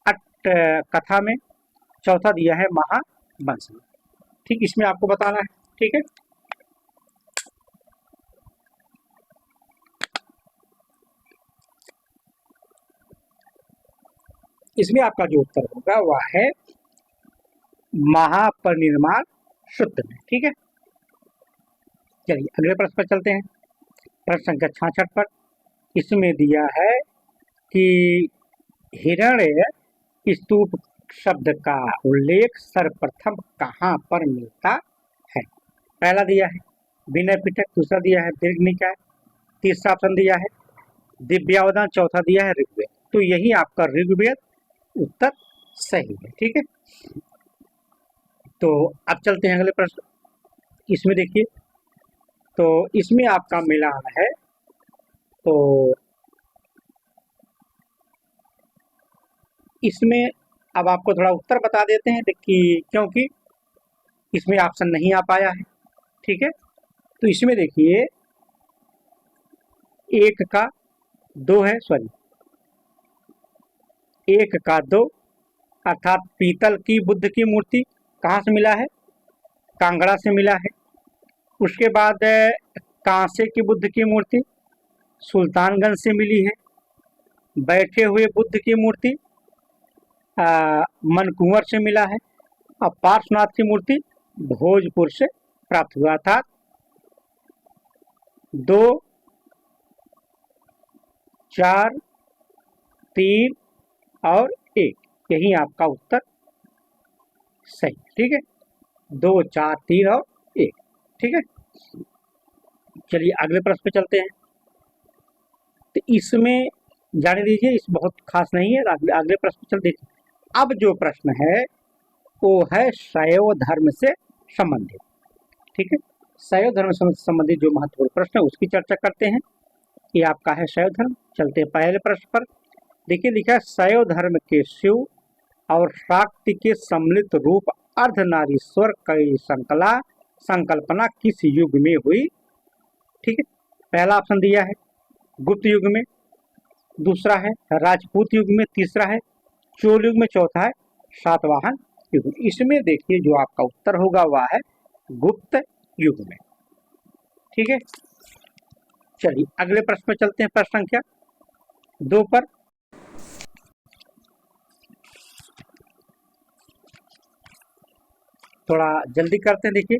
अट्ट कथा में, चौथा दिया है महावंश में। ठीक, इसमें आपको बताना है। ठीक है, इसमें आपका जो उत्तर होगा वह है महापरिनिर्वाण सूत्र में। ठीक है, चलिए अगले प्रश्न पर चलते हैं, प्रश्न संख्या 66 पर। इसमें दिया है कि हिरण्य स्तूप शब्द का उल्लेख सर्वप्रथम कहाँ पर मिलता है। पहला दिया है विनय पिटक, दूसरा दिया है दीर्घ निकाय, तीसरा ऑप्शन दिया है दिव्यावधान, चौथा दिया है ऋग्वेद। तो यही आपका ऋग्वेद उत्तर सही है। ठीक है, तो अब चलते हैं अगले प्रश्न। इसमें देखिए, तो इसमें आपका मिलान है, तो इसमें अब आपको थोड़ा उत्तर बता देते हैं देखिए, क्योंकि इसमें ऑप्शन नहीं आ पाया है। ठीक है, तो इसमें देखिए 1 का 2 है, सॉरी 1 का 2, अर्थात पीतल की बुद्ध की मूर्ति कहाँ से मिला है, कांगड़ा से मिला है। उसके बाद कांसे की बुद्ध की मूर्ति सुल्तानगंज से मिली है। बैठे हुए बुद्ध की मूर्ति मनकुंवर से मिला है। और पार्श्वनाथ की मूर्ति भोजपुर से प्राप्त हुआ था। 2, 4, 3 और 1, यही आपका उत्तर सही। ठीक है, 2, 4, 3 और 1। ठीक है, चलिए अगले प्रश्न पे चलते हैं। तो इसमें जाने दीजिए, इस बहुत खास नहीं है, अगले प्रश्न पे चल देखिए। अब जो प्रश्न है वो है शैव धर्म से संबंधित। ठीक है, शैव धर्म से संबंधित जो महत्वपूर्ण प्रश्न है उसकी चर्चा करते हैं। ये आपका है शैव धर्म। चलते हैं पहले प्रश्न पर। देखिए लिखा है शैव धर्म के शिव और शाक्ति के सम्मिलित रूप अर्धनारीश्वर की संकल्पना किस युग में हुई? ठीक है, पहला ऑप्शन दिया है गुप्त युग में, दूसरा है राजपूत युग में, तीसरा है चोल युग में, चौथा है सातवाहन युग में। इसमें देखिए जो आपका उत्तर होगा वह है गुप्त युग में। ठीक है, चलिए अगले प्रश्न में चलते हैं, प्रश्न संख्या 2 पर। थोड़ा जल्दी करते हैं। देखिए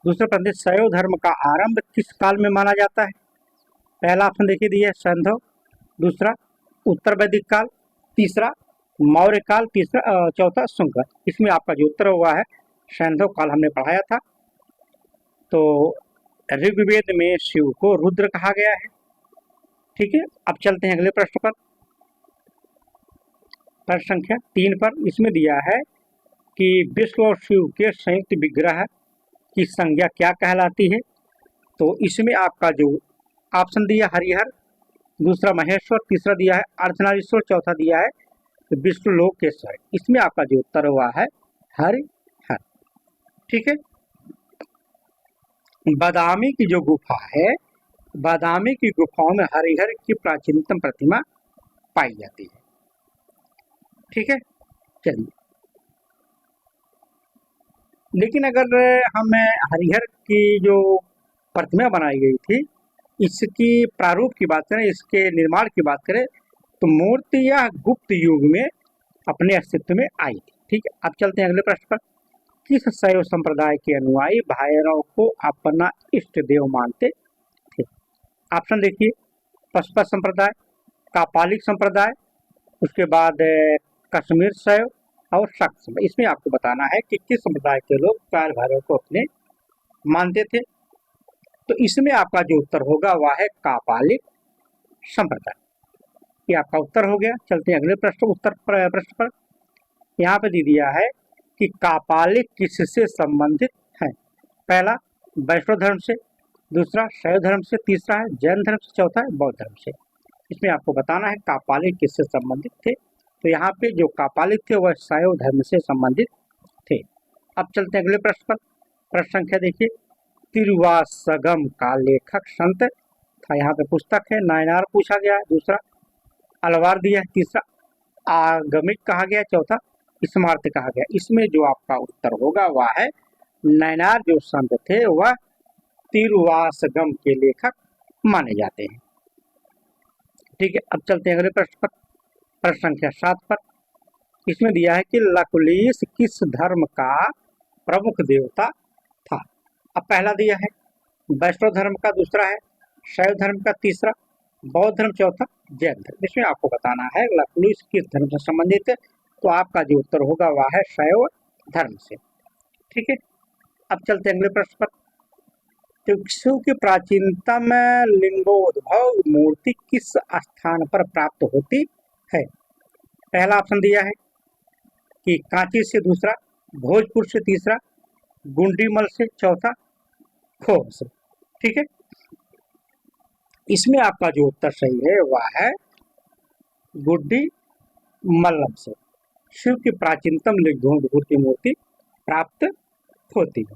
दूसरा प्रश्न, शैव धर्म का आरंभ किस काल में माना जाता है? पहला ऑप्शन देखिए दिया है सैंधव, दूसरा उत्तर वैदिक काल, तीसरा मौर्य काल, तीसरा चौथा शुंग। इसमें आपका जो उत्तर हुआ है सैंधव काल, हमने पढ़ाया था। तो ऋग्वेद में शिव को रुद्र कहा गया है। ठीक है, अब चलते हैं अगले प्रश्न पर, प्रश्न संख्या 3 पर। इसमें दिया है कि विष्णु और शिव के संयुक्त विग्रह की संज्ञा क्या कहलाती है? तो इसमें आपका जो ऑप्शन दिया हरिहर, दूसरा महेश्वर, तीसरा दिया है अर्धनारीश्वर, चौथा दिया है विष्णु लोकेश्वर। इसमें आपका जो उत्तर हुआ है हरिहर। ठीक है, बादामी की जो गुफा है, बादामी की गुफाओं में हरिहर की प्राचीनतम प्रतिमा पाई जाती है। ठीक है, चलिए लेकिन अगर हम हरिहर की जो प्रतिमा बनाई गई थी इसकी प्रारूप की बात करें, इसके निर्माण की बात करें, तो मूर्ति या गुप्त युग में अपने अस्तित्व में आई थी। ठीक है, अब चलते हैं अगले प्रश्न पर। किस शैव संप्रदाय के अनुयायी भैरव को अपना इष्ट देव मानते थे? ऑप्शन देखिए पशुपत संप्रदाय, कापालिक संप्रदाय, उसके बाद कश्मीर शैव और शक्त संप्रदाय। इसमें आपको बताना है कि किस संप्रदाय के लोग काल भैरव को अपने मानते थे। तो इसमें आपका जो उत्तर होगा वह है कापालिक संप्रदाय। ये आपका उत्तर हो गया। चलते हैं अगले प्रश्न प्रश्न पर। यहाँ पे दे दिया है कि कापालिक किससे संबंधित है? पहला वैष्णव धर्म से, दूसरा शैव धर्म से, तीसरा है जैन धर्म से, चौथा है बौद्ध धर्म से। इसमें आपको बताना है कापालिक किससे संबंधित थे। तो यहाँ पे जो कापालिक थे वह शैव धर्म से संबंधित थे। अब चलते हैं अगले प्रश्न पर। प्रश्न संख्या देखिए, तिरुवासगम का लेखक संत था। यहाँ पे पुस्तक है नायनार पूछा गया है, दूसरा अलवार दिया है, तीसरा आगमिक कहा गया, चौथा स्मार्त कहा गया। इसमें जो आपका उत्तर होगा वह है नैनार। जो संत थे वह तिरुवासगम के लेखक माने जाते हैं। ठीक है, अब चलते हैं अगले प्रश्न पर, प्रश्न संख्या 7 पर। इसमें दिया है कि लकुलिश किस धर्म का प्रमुख देवता था? अब पहला दिया है वैष्णव धर्म का, दूसरा है शैव धर्म का, तीसरा बौद्ध धर्म, चौथा जैन धर्म। इसमें आपको बताना है लकुलिश किस धर्म से संबंधित है। तो आपका जो उत्तर होगा वह है शैव धर्म से। ठीक है, अब चलते हैं अगले प्रश्न पर। तो शिव की प्राचीनतम लिंगोद्भव मूर्ति किस स्थान पर प्राप्त होती है? पहला ऑप्शन दिया है कि कांची से, दूसरा भोजपुर से, तीसरा गुंडीमल से, चौथा खोह से। ठीक है, इसमें आपका जो उत्तर सही है वह है गुड्डी मल्लम से शिव की प्राचीनतम लिंगोद्भूत की मूर्ति प्राप्त होती है।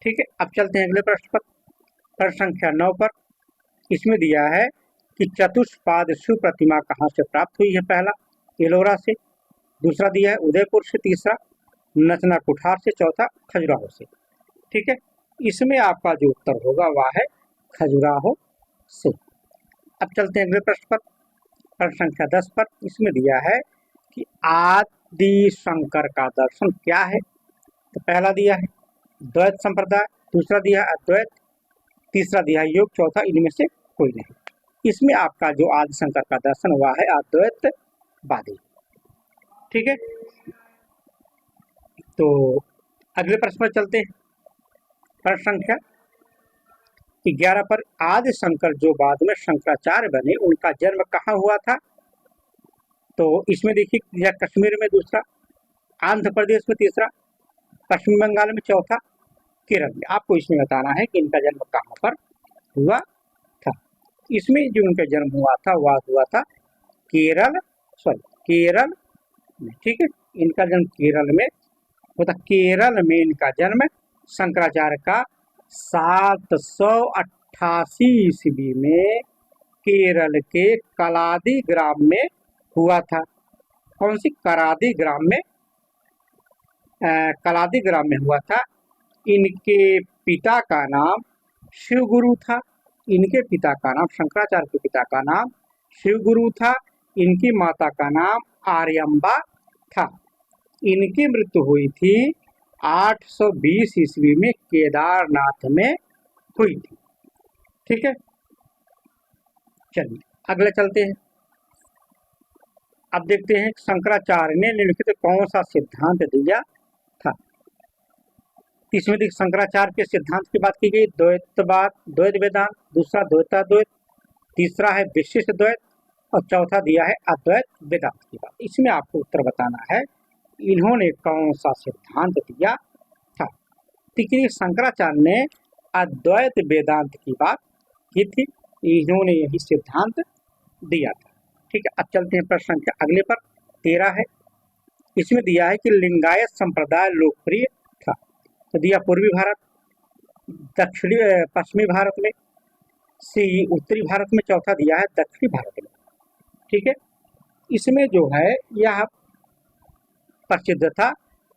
ठीक है, अब चलते हैं अगले प्रश्न पर, प्रश्न संख्या 9 पर। इसमें दिया है कि चतुष्पाद शिव प्रतिमा कहाँ से प्राप्त हुई है? पहला एलोरा से, दूसरा दिया है उदयपुर से, तीसरा नचना कुठार से, चौथा खजुराहो से। ठीक है, इसमें आपका जो उत्तर होगा वह है खजुराहो से। अब चलते हैं अगले प्रश्न पर, प्रश्न संख्या 10 पर। इसमें दिया है कि आदि शंकर का दर्शन क्या है? तो पहला दिया है द्वैत संप्रदाय, दूसरा दिया है अद्वैत, तीसरा दिया है योग, चौथा इनमें से कोई नहीं। इसमें आपका जो आदि शंकर का दर्शन हुआ है अद्वैतवादी। ठीक है, तो अगले प्रश्न पर चलते हैं, प्रश्न संख्या 11 पर। आदि शंकर जो बाद में शंकराचार्य बने उनका जन्म कहाँ हुआ था? तो इसमें देखिए यह कश्मीर में, दूसरा आंध्र प्रदेश में, तीसरा पश्चिम बंगाल में, चौथा केरल में। आपको इसमें बताना है कि इनका जन्म कहाँ पर हुआ था। इसमें जो उनका जन्म हुआ था वह हुआ था केरल, केरल में, ठीक है। इनका जन्म केरल में होता, केरल में इनका जन्म शंकराचार्य का 788 ईस्वी में केरल के कलादी ग्राम में हुआ था। कौन सी? करादी ग्राम में, कलादी ग्राम में हुआ था। इनके पिता का नाम शिवगुरु था। इनके पिता का नाम, शंकराचार्य के पिता का नाम शिवगुरु था। इनकी माता का नाम आर्यम्बा था। इनकी मृत्यु हुई थी 820 ईस्वी में केदारनाथ में हुई थी, ठीक है। चलिए अगले चलते हैं। अब देखते हैं शंकराचार्य ने निम्नलिखित कौन सा सिद्धांत दिया था। इसमें शंकराचार्य के सिद्धांत की बात की गई, द्वैतवाद, द्वैत वेदांत, दूसरा द्वैताद्वैत, तीसरा है विशिष्ट द्वैत और चौथा दिया है अद्वैत वेदांत की बात। इसमें आपको उत्तर बताना है इन्होंने कौन सा सिद्धांत दिया था। देखिए शंकराचार्य ने अद्वैत वेदांत की बात की थी, इन्होंने यही सिद्धांत दिया था, ठीक है। अब चलते हैं प्रश्न के अगले पर, 13 है। इसमें दिया है कि लिंगायत संप्रदाय लोकप्रिय था। तो दिया पूर्वी भारत, दक्षिणी पश्चिमी भारत में, सी उत्तरी भारत में, चौथा दिया है दक्षिणी भारत में, ठीक है। इसमें जो है यह प्रसिद्ध था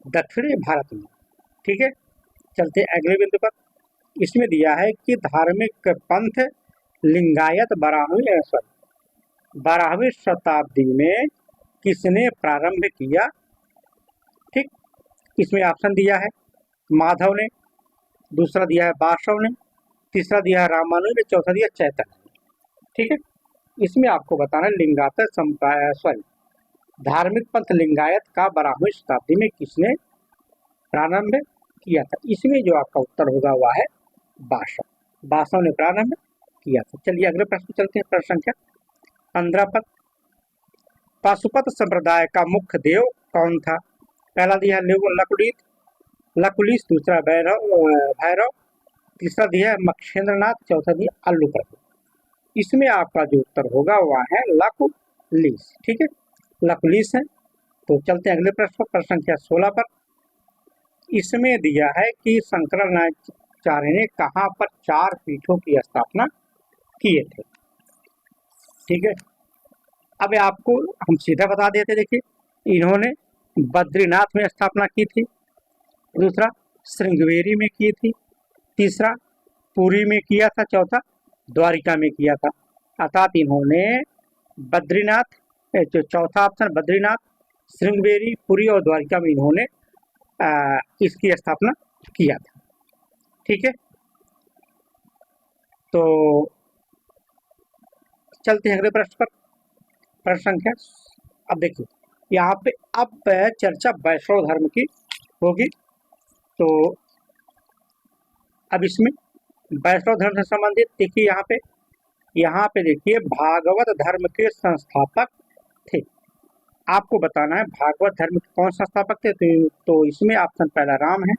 दक्षिणी भारत में, ठीक है। चलते अगले बिंदु पर। इसमें दिया है कि धार्मिक पंथ लिंगायत 12वीं शताब्दी में किसने प्रारंभ किया, ठीक। इसमें ऑप्शन दिया है माधव ने, दूसरा दिया है बासव ने, तीसरा दिया है रामानुज ने, चौथा दिया चैतन्य ने, ठीक है। इसमें आपको बताना लिंगायत संप्रदाय धार्मिक पंथ लिंगायत का 12वीं शताब्दी में किसने प्रारंभ किया था। इसमें जो आपका उत्तर होगा वह है बासव, बासव ने प्रारंभ किया था। चलिए अगले प्रश्न चलते हैं, प्रश्न संख्या 15 पर। पाशुपत संप्रदाय का मुख्य देव कौन था। पहला दिया है लकुलिश, दूसरा भैरव, तीसरा दिया है मक्षेंद्रनाथ, चौथा दिया अल्लू प्रभु। इसमें आपका जो उत्तर होगा वह है लकुलिश, ठीक है, लकुलिश है। तो चलते हैं अगले प्रश्न, प्रश्न संख्या 16 पर। इसमें दिया है कि शंकराचार्य ने कहाँ पर 4 पीठों की स्थापना किए थे, ठीक है। अब आपको हम सीधा बता देते, देखिए इन्होंने बद्रीनाथ में स्थापना की थी, दूसरा श्रृंगेरी में की थी, तीसरा पुरी में किया था, चौथा द्वारिका में किया था। अर्थात इन्होंने बद्रीनाथ, जो चौथा ऑप्शन बद्रीनाथ, श्रृंगेरी, पुरी और द्वारिका में इन्होंने इसकी स्थापना किया था, ठीक है। तो चलते हैं अगले प्रश्न पर, प्रश्न संख्या। अब देखिए यहाँ पे अब चर्चा वैष्णव धर्म की होगी। तो अब इसमें वैष्णव धर्म से संबंधित देखिए यहाँ पे देखिए भागवत धर्म के संस्थापक थे। आपको बताना है भागवत धर्म के कौन संस्थापक थे। तो इसमें ऑप्शन पहला राम है,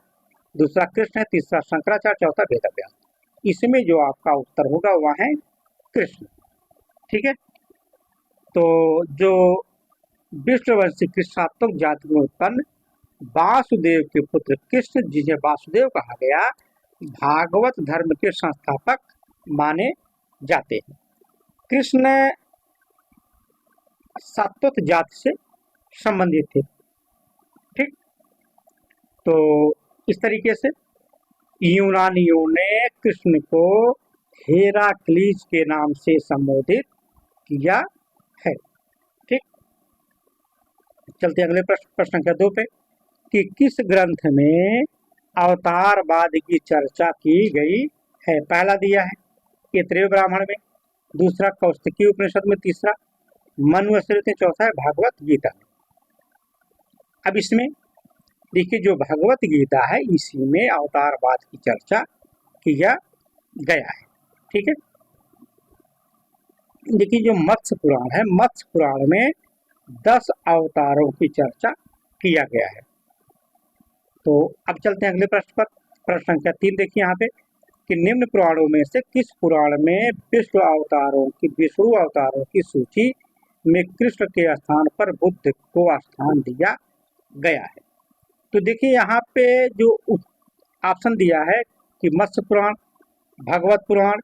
दूसरा कृष्ण है, तीसरा शंकराचार्य, चौथा वेदव्यास। इसमें जो आपका उत्तर होगा वह है कृष्ण, ठीक है। तो जो विष्णुवंशी कृष्णात्मक जाति में उत्पन्न वासुदेव के पुत्र कृष्ण, जिसे वासुदेव कहा गया, भागवत धर्म के संस्थापक माने जाते हैं। कृष्ण सात्वत जाति से संबंधित थे, ठीक। तो इस तरीके से यूनानियों ने कृष्ण को हेराक्लीस के नाम से संबोधित किया है, ठीक। चलते अगले प्रश्न संख्या 2 पे कि किस ग्रंथ में अवतारवाद की चर्चा की गई है। पहला दिया है ऐतरेय ब्राह्मण में, दूसरा कौस्तुकी उपनिषद में, तीसरा मनुस्मृति में, चौथा है भागवत गीता में। अब इसमें देखिए जो भगवत गीता है इसी में अवतारवाद की चर्चा किया गया है, ठीक है। देखिए जो मत्स्य पुराण है, मत्स्य पुराण में 10 अवतारों की चर्चा किया गया है। तो अब चलते हैं अगले प्रश्न पर, प्रश्न संख्या 3 देखिए यहाँ पे कि निम्न पुराणों में से किस पुराण में विष्णु अवतारों की सूची में कृष्ण के स्थान पर बुद्ध को स्थान दिया गया है। तो देखिए यहाँ पे जो ऑप्शन दिया है कि मत्स्य पुराण, भगवत पुराण,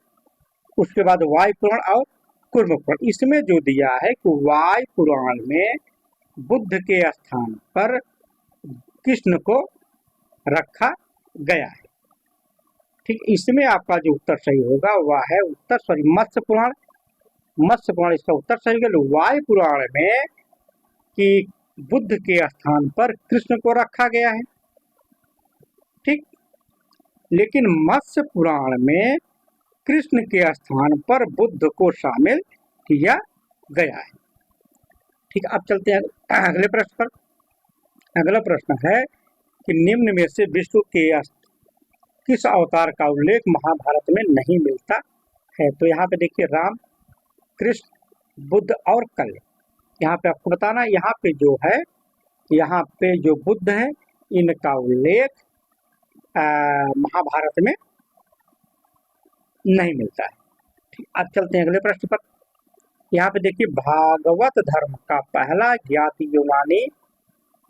उसके बाद वायु पुराण और कूर्म पुराण। इसमें जो दिया है कि वायु पुराण में बुद्ध के स्थान पर कृष्ण को रखा गया है। ठीक, इसमें आपका जो उत्तर सही होगा वह है उत्तर मत्स्य पुराण। मत्स्य पुराण इसका उत्तर सही होगा। वायु पुराण में कि बुद्ध के स्थान पर कृष्ण को रखा गया है। ठीक, लेकिन मत्स्य पुराण में कृष्ण के स्थान पर बुद्ध को शामिल किया गया है। ठीक, अब चलते हैं अगले प्रश्न पर। अगला प्रश्न है कि निम्न में से विष्णु के किस अवतार का उल्लेख महाभारत में नहीं मिलता है। तो यहाँ पे देखिए राम, कृष्ण, बुद्ध और कल। यहाँ पे आपको बताना, यहाँ पे जो है, यहाँ पे जो बुद्ध है इनका उल्लेख महाभारत में नहीं मिलता है। ठीक, अब चलते हैं अगले प्रश्न पर। यहाँ पे देखिए भागवत धर्म का पहला ज्ञात यूनानी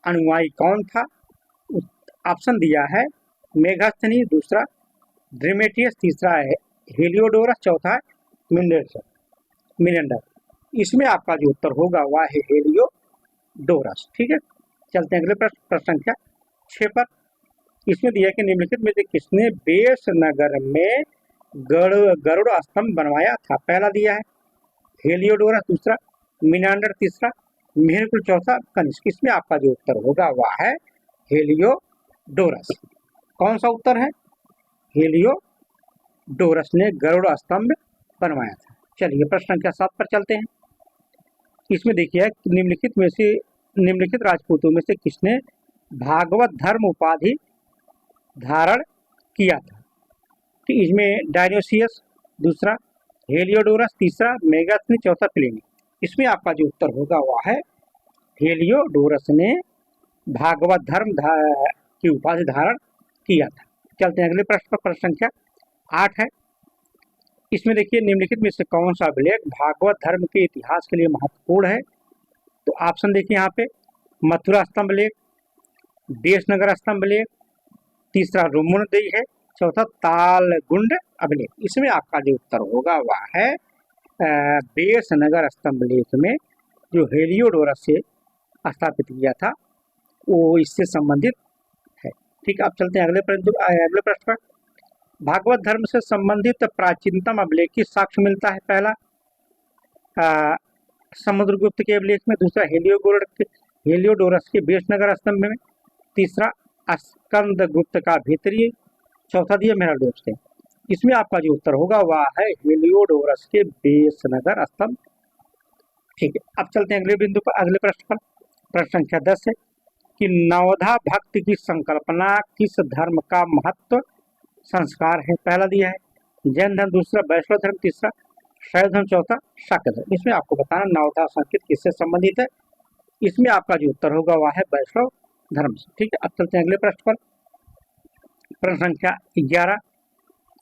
अनुयायी कौन था। ऑप्शन दिया है मेगास्थनी, दूसरा ड्रीमेटियस, तीसरा है हेलियोडोरस, चौथा है मिनेंडर। इसमें आपका जो उत्तर होगा वह है हेलियोडोरस। ठीक है, चलते हैं अगले प्रश्न संख्या 6 पर। इसमें दिया कि निम्नलिखित में से किसने बेस नगर में गरुड़ स्तंभ बनवाया था। पहला दिया है हेलियोडोरस, दूसरा मिनांडर, तीसरा मेहरकुल, चौथा कनिष्क। इसमें आपका जो उत्तर होगा वह है हेलियोडोरस। कौन सा उत्तर है? हेलियोडोरस ने गरुड़ स्तंभ बनवाया था। चलिए प्रश्न संख्या 7 पर चलते हैं। इसमें देखिए निम्नलिखित राजपूतों में से किसने भागवत धर्म उपाधि धारण किया था। तो इसमें डायनोसियस, दूसरा हेलियोडोरस, तीसरा मेगास्थनी, चौथा प्लिनी। इसमें आपका जो उत्तर होगा वह है हेलियोडोरस ने भागवत धर्म की उपाधि धारण किया था। चलते हैं अगले प्रश्न पर। प्रश्न संख्या 8 है। इसमें देखिए निम्नलिखित में से कौन सा अभिलेख भागवत धर्म के इतिहास के लिए महत्वपूर्ण है। तो ऑप्शन देखिए यहाँ पे मथुरा स्तंभ लेख, देशनगर स्तंभ लेख, तीसरा रुमुनदेही है, चौथा तालगुंड अभिलेख। इसमें आपका जो उत्तर होगा वह है देशनगर स्तंभ लेख में जो हेलियोडोरस से स्थापित किया था वो इससे संबंधित है। ठीक है, अब चलते हैं अगले प्रश्न पर। भागवत धर्म से संबंधित प्राचीनतम अभिलेख की साक्ष्य मिलता है। पहला समुद्रगुप्त के अभिलेख में, दूसरा हेलियोडोरस के बेशनगर स्तंभ में, तीसरा स्कंदगुप्त का भीतरी, चौथा दिया मेहरडोस के। इसमें आपका जो उत्तर होगा वह है हेलियोडोरस के बेशनगर स्तंभ। ठीक है, अब चलते हैं अगले बिंदु पर, अगले प्रश्न पर। प्रश्न संख्या 10 है कि नवधा भक्ति की संकल्पना किस धर्म का महत्व संस्कार है। पहला दिया है जैन धर्म, दूसरा वैष्णव धर्म, तीसरा शैव धर्म, चौथा शाक्त धर्म। इसमें आपको बताना नवधा संकेत किससे संबंधित है। इसमें आपका जो उत्तर होगा वह है वैष्णव धर्म से। ठीक है, अब चलते हैं अगले प्रश्न पर। प्रश्न संख्या 11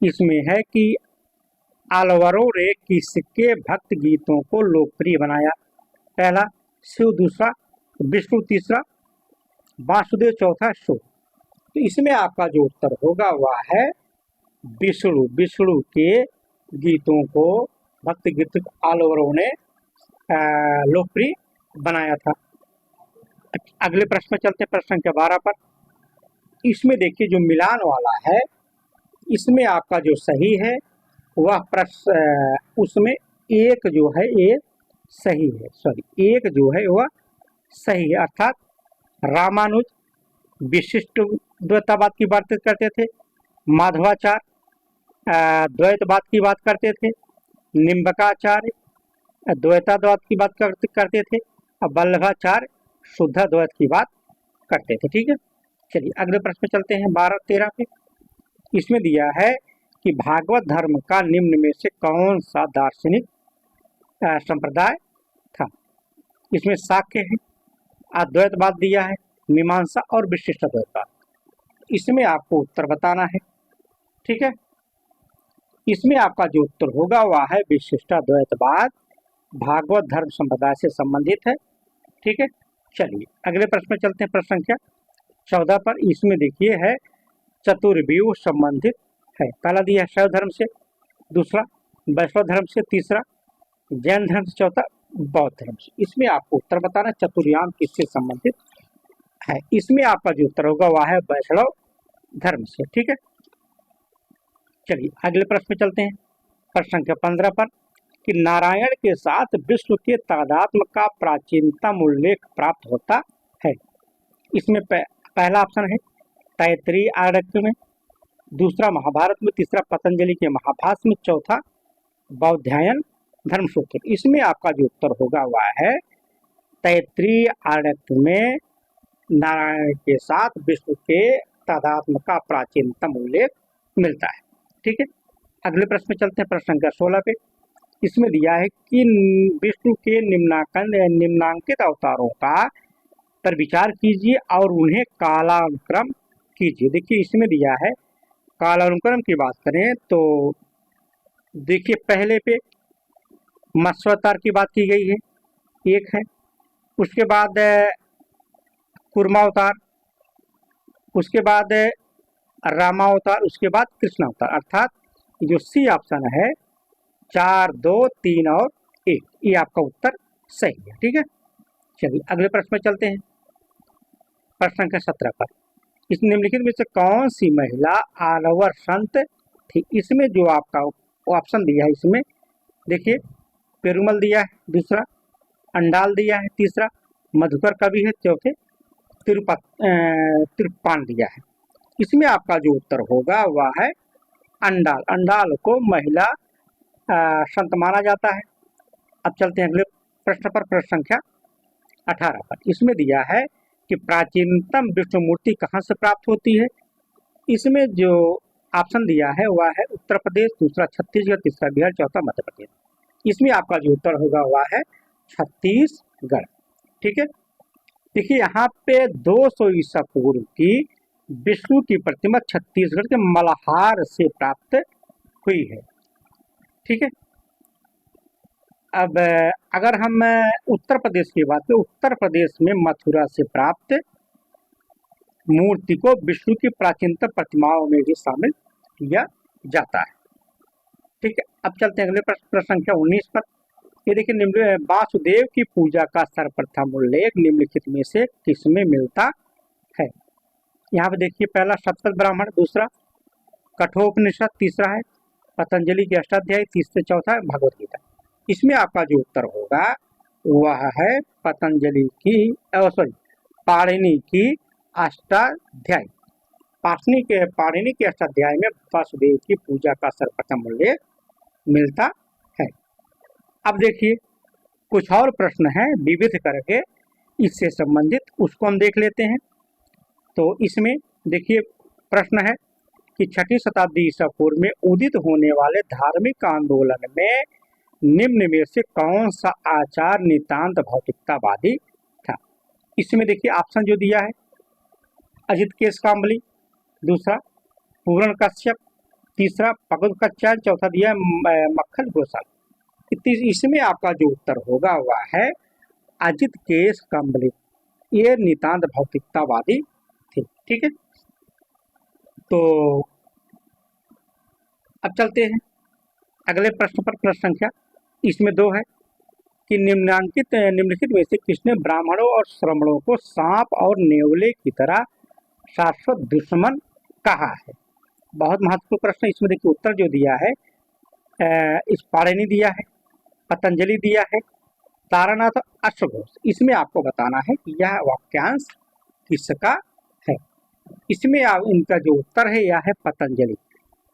इसमें है कि आलवारो ने किसके भक्त गीतों को लोकप्रिय बनाया। पहला शिव, दूसरा विष्णु, तीसरा वासुदेव, चौथा शो। तो इसमें आपका जो उत्तर होगा वह है विष्णु। विष्णु के गीतों को भक्त गीत आलवारो ने लोकप्रिय बनाया था। अगले प्रश्न में चलते हैं, प्रश्न संख्या 12 पर। इसमें देखिए जो मिलान वाला है इसमें आपका जो सही है वह उसमें एक जो है ये सही है, एक जो है वह सही है। अर्थात रामानुज विशिष्ट द्वैतवाद की बात करते थे, माधवाचार्य द्वैतवाद की बात करते थे, निम्बकाचार्य द्वैतवाद की बात करते थे और वल्लभाचार्य शुद्ध द्वैत की बात करते थे। ठीक है, चलिए अगले प्रश्न में चलते हैं 12-13 पे। इसमें दिया है कि भागवत धर्म का निम्न में से कौन सा दार्शनिक संप्रदाय था। इसमें शाक्य है, अद्वैतवाद दिया है, मीमांसा और विशिष्ट द्वैतवाद। इसमें आपको उत्तर बताना है। ठीक है, इसमें आपका जो उत्तर होगा वह है विशिष्टाद्वैतवाद, भागवत धर्म संप्रदाय से संबंधित है। ठीक है, चलिए अगले प्रश्न में चलते हैं, प्रश्न संख्या 14 पर। इसमें देखिए है चतुर्व्यूह संबंधित है। पहला दिया है शैव धर्म से, दूसरा वैष्णव धर्म से, तीसरा जैन धर्म से, चौथा बौद्ध धर्म से। इसमें आपको उत्तर बताना चतुर्याम किससे संबंधित है। इसमें आपका जो उत्तर होगा वह है वैष्णव धर्म से। ठीक है, चलिए अगले प्रश्न में चलते हैं, प्रश्न संख्या 15 पर कि नारायण के साथ विष्णु के तादात्म्य का प्राचीनतम उल्लेख प्राप्त होता है। इसमें पहला ऑप्शन है तैत्तिरीय आर्यावर्त में, दूसरा महाभारत में, तीसरा पतंजलि के महाभाष्य में, चौथा बौधायन धर्मसूत्र। इसमें आपका जो उत्तर होगा वह है तैत्तिरीय आर्यावर्त में नारायण के साथ विष्णु के तादात्म्य का प्राचीनतम उल्लेख मिलता है। ठीक है, अगले प्रश्न में चलते हैं, प्रश्न संख्या 16 पे। इसमें दिया है कि विष्णु के निम्नांकित अवतारों का पर विचार कीजिए और उन्हें कालानुक्रम कीजिए। देखिए इसमें दिया है कालानुक्रम की बात करें तो देखिए पहले पे मत्स्यावतार की बात की गई है, एक है, उसके बाद कूर्मावतार, उसके बाद रामावतार, उसके बाद कृष्णावतार। अर्थात जो सी ऑप्शन है 4, 2, 3 और 1, ये आपका उत्तर सही है। ठीक है, चलिए अगले प्रश्न में चलते हैं, प्रश्न संख्या 17 पर। इस निम्नलिखित में से कौन सी महिला आलवर संत थी। इसमें जो आपका ऑप्शन दिया है, इसमें देखिए पेरुमल दिया है, दूसरा अंडाल दिया है, तीसरा मधुकर कवि है, चौथे तिरुप्पान दिया है। इसमें आपका जो उत्तर होगा वह है अंडाल। अंडाल को महिला संत माना जाता है। अब चलते हैं अगले प्रश्न पर, प्रश्न संख्या 18 पर। इसमें दिया है कि प्राचीनतम विष्णु मूर्ति कहाँ से प्राप्त होती है। इसमें जो ऑप्शन दिया है वह है उत्तर प्रदेश, दूसरा छत्तीसगढ़, तीसरा बिहार, चौथा मध्य प्रदेश। इसमें आपका जो उत्तर होगा वह है छत्तीसगढ़। ठीक है, देखिए यहाँ पे 200 ईसा पूर्व की विष्णु की प्रतिमा छत्तीसगढ़ के मल्हार से प्राप्त हुई है। ठीक है, अब अगर हम उत्तर प्रदेश की बात करें, उत्तर प्रदेश में मथुरा से प्राप्त मूर्ति को विष्णु की प्राचीनतम प्रतिमाओं में भी शामिल किया जाता है। ठीक है, अब चलते हैं अगले प्रश्न संख्या 19 पर। ये देखिए वासुदेव की पूजा का सर्वप्रथम उल्लेख निम्नलिखित में से किसमें मिलता है। यहाँ पे देखिए पहला सप्तक ब्राह्मण, दूसरा कठोपनिषद, तीसरा है पतंजलि के अष्टाध्यायी, तीसरे चौथा है भगवत गीता। इसमें आपका जो उत्तर होगा वह है पतंजलि की पाणिनि की अष्टाध्यायी। पाणिनि के अष्टाध्याय में वासुदेव की पूजा का सर्वप्रथम उल्लेख मिलता है। अब देखिए कुछ और प्रश्न है विविध करके इससे संबंधित, उसको हम देख लेते हैं। तो इसमें देखिए प्रश्न है कि 6वीं शताब्दी ईसा पूर्व में उदित होने वाले धार्मिक आंदोलन में निम्न में से कौन सा आचार नितांत भौतिकतावादी था। इसमें देखिए ऑप्शन जो दिया है अजित केशकाम्बली, दूसरा पूरण कश्यप, तीसरा पगुदकाचार्य, चौथा दिया मक्खन गोसावी। इसमें आपका जो उत्तर होगा वह है अजित केशकाम्बली, ये नितांत भौतिकतावादी थे। ठीक है, तो अब चलते हैं अगले प्रश्न पर, प्रश्न संख्या इसमें 2 है कि निम्नलिखित में से किसने ब्राह्मणों और श्रमणों को सांप और नेवले की तरह शाश्वत दुश्मन कहा है। बहुत महत्वपूर्ण प्रश्न। इसमें देखिए उत्तर जो दिया है इस पाणिनि दिया है, पतंजलि दिया है, तारानाथ, अश्वघोष। इसमें आपको बताना है कि यह वाक्यांश किसका है। इसमें इनका जो उत्तर है यह है पतंजलि।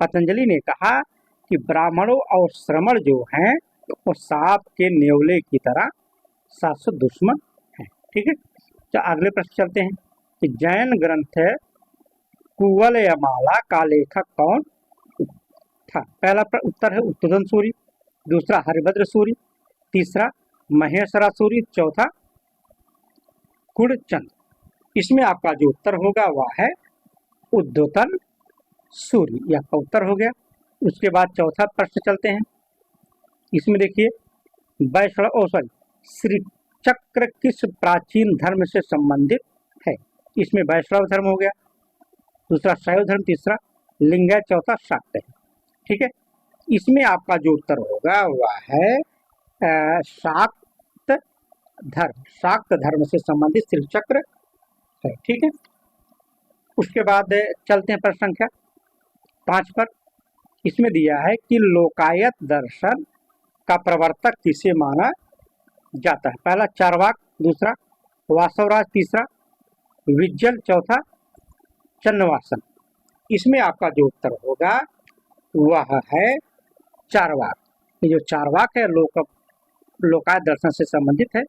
पतंजलि ने कहा कि ब्राह्मणों और श्रमण जो हैं वो सांप के नेवले की तरह शाश्वत दुश्मन हैं। ठीक है, तो अगले प्रश्न चलते हैं कि जैन ग्रंथ कुवलयमाला का लेखक कौन था। पहला उत्तर है उत्तोदन सूरि, दूसरा हरिभद्र सूरि, तीसरा महेश्वरा सूरि, चौथा कुड़चंद। इसमें आपका जो उत्तर होगा वह है उद्योतन सूरि, यह आपका उत्तर हो गया। उसके बाद चौथा प्रश्न चलते हैं। इसमें देखिए श्री चक्र किस प्राचीन धर्म से संबंधित है? इसमें वैष्णव धर्म हो गया, दूसरा शैव धर्म, तीसरा लिंगायत, चौथा शाक्त है। ठीक है, इसमें आपका जो उत्तर होगा वह है शाक्त धर्म। शाक्त धर्म से संबंधित श्री चक्र है। ठीक है, उसके बाद चलते हैं प्रश्न संख्या 5 पर। इसमें दिया है कि लोकायत दर्शन का प्रवर्तक किसे माना जाता है? पहला चार्वाक, दूसरा वासवराज, तीसरा विज्जल, चौथा चन्नवासन। इसमें आपका जो उत्तर होगा वह है चार्वाक। ये जो चार्वाक है लोकायत दर्शन से संबंधित है।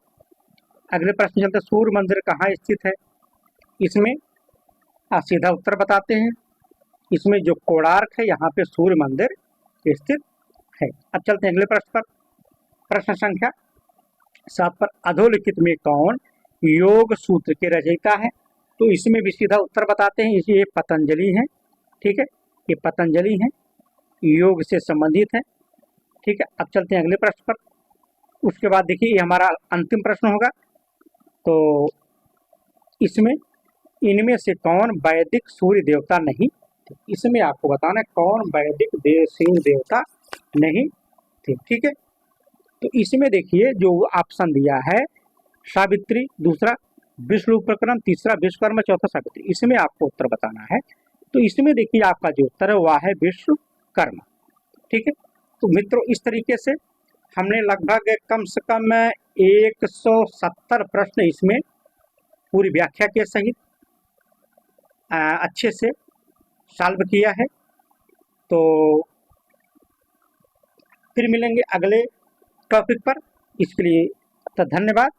अगले प्रश्न चलते, सूर्य मंदिर कहाँ स्थित है? इसमें सीधा उत्तर बताते हैं। इसमें जो कोणार्क है यहाँ पे सूर्य मंदिर स्थित है। अब चलते हैं अगले प्रश्न पर। प्रश्न संख्या 7 पर, अधोलिखित में कौन योग सूत्र के रचयिता है? तो इसमें भी सीधा उत्तर बताते हैं। ये पतंजलि है। ठीक है, ये पतंजलि है, योग से संबंधित है। ठीक है, अब चलते हैं अगले प्रश्न पर। उसके बाद देखिए ये हमारा अंतिम प्रश्न होगा। तो इसमें इनमें से कौन वैदिक सूर्य देवता नहीं थे? इसमें आपको बताना है कौन वैदिक सूर्य देवता नहीं थे। ठीक है, तो इसमें देखिए जो ऑप्शन दिया है सावित्री, दूसरा विष्णु प्रकरण, तीसरा विश्वकर्मा, चौथा सावित्री। इसमें आपको उत्तर बताना है। तो इसमें देखिए आपका जो उत्तर है वह है विश्वकर्मा। ठीक है, तो मित्रों इस तरीके से हमने लगभग कम से कम 170 प्रश्न इसमें पूरी व्याख्या के सहित अच्छे से सॉल्व किया है। तो फिर मिलेंगे अगले टॉपिक पर। इसके लिए तो धन्यवाद।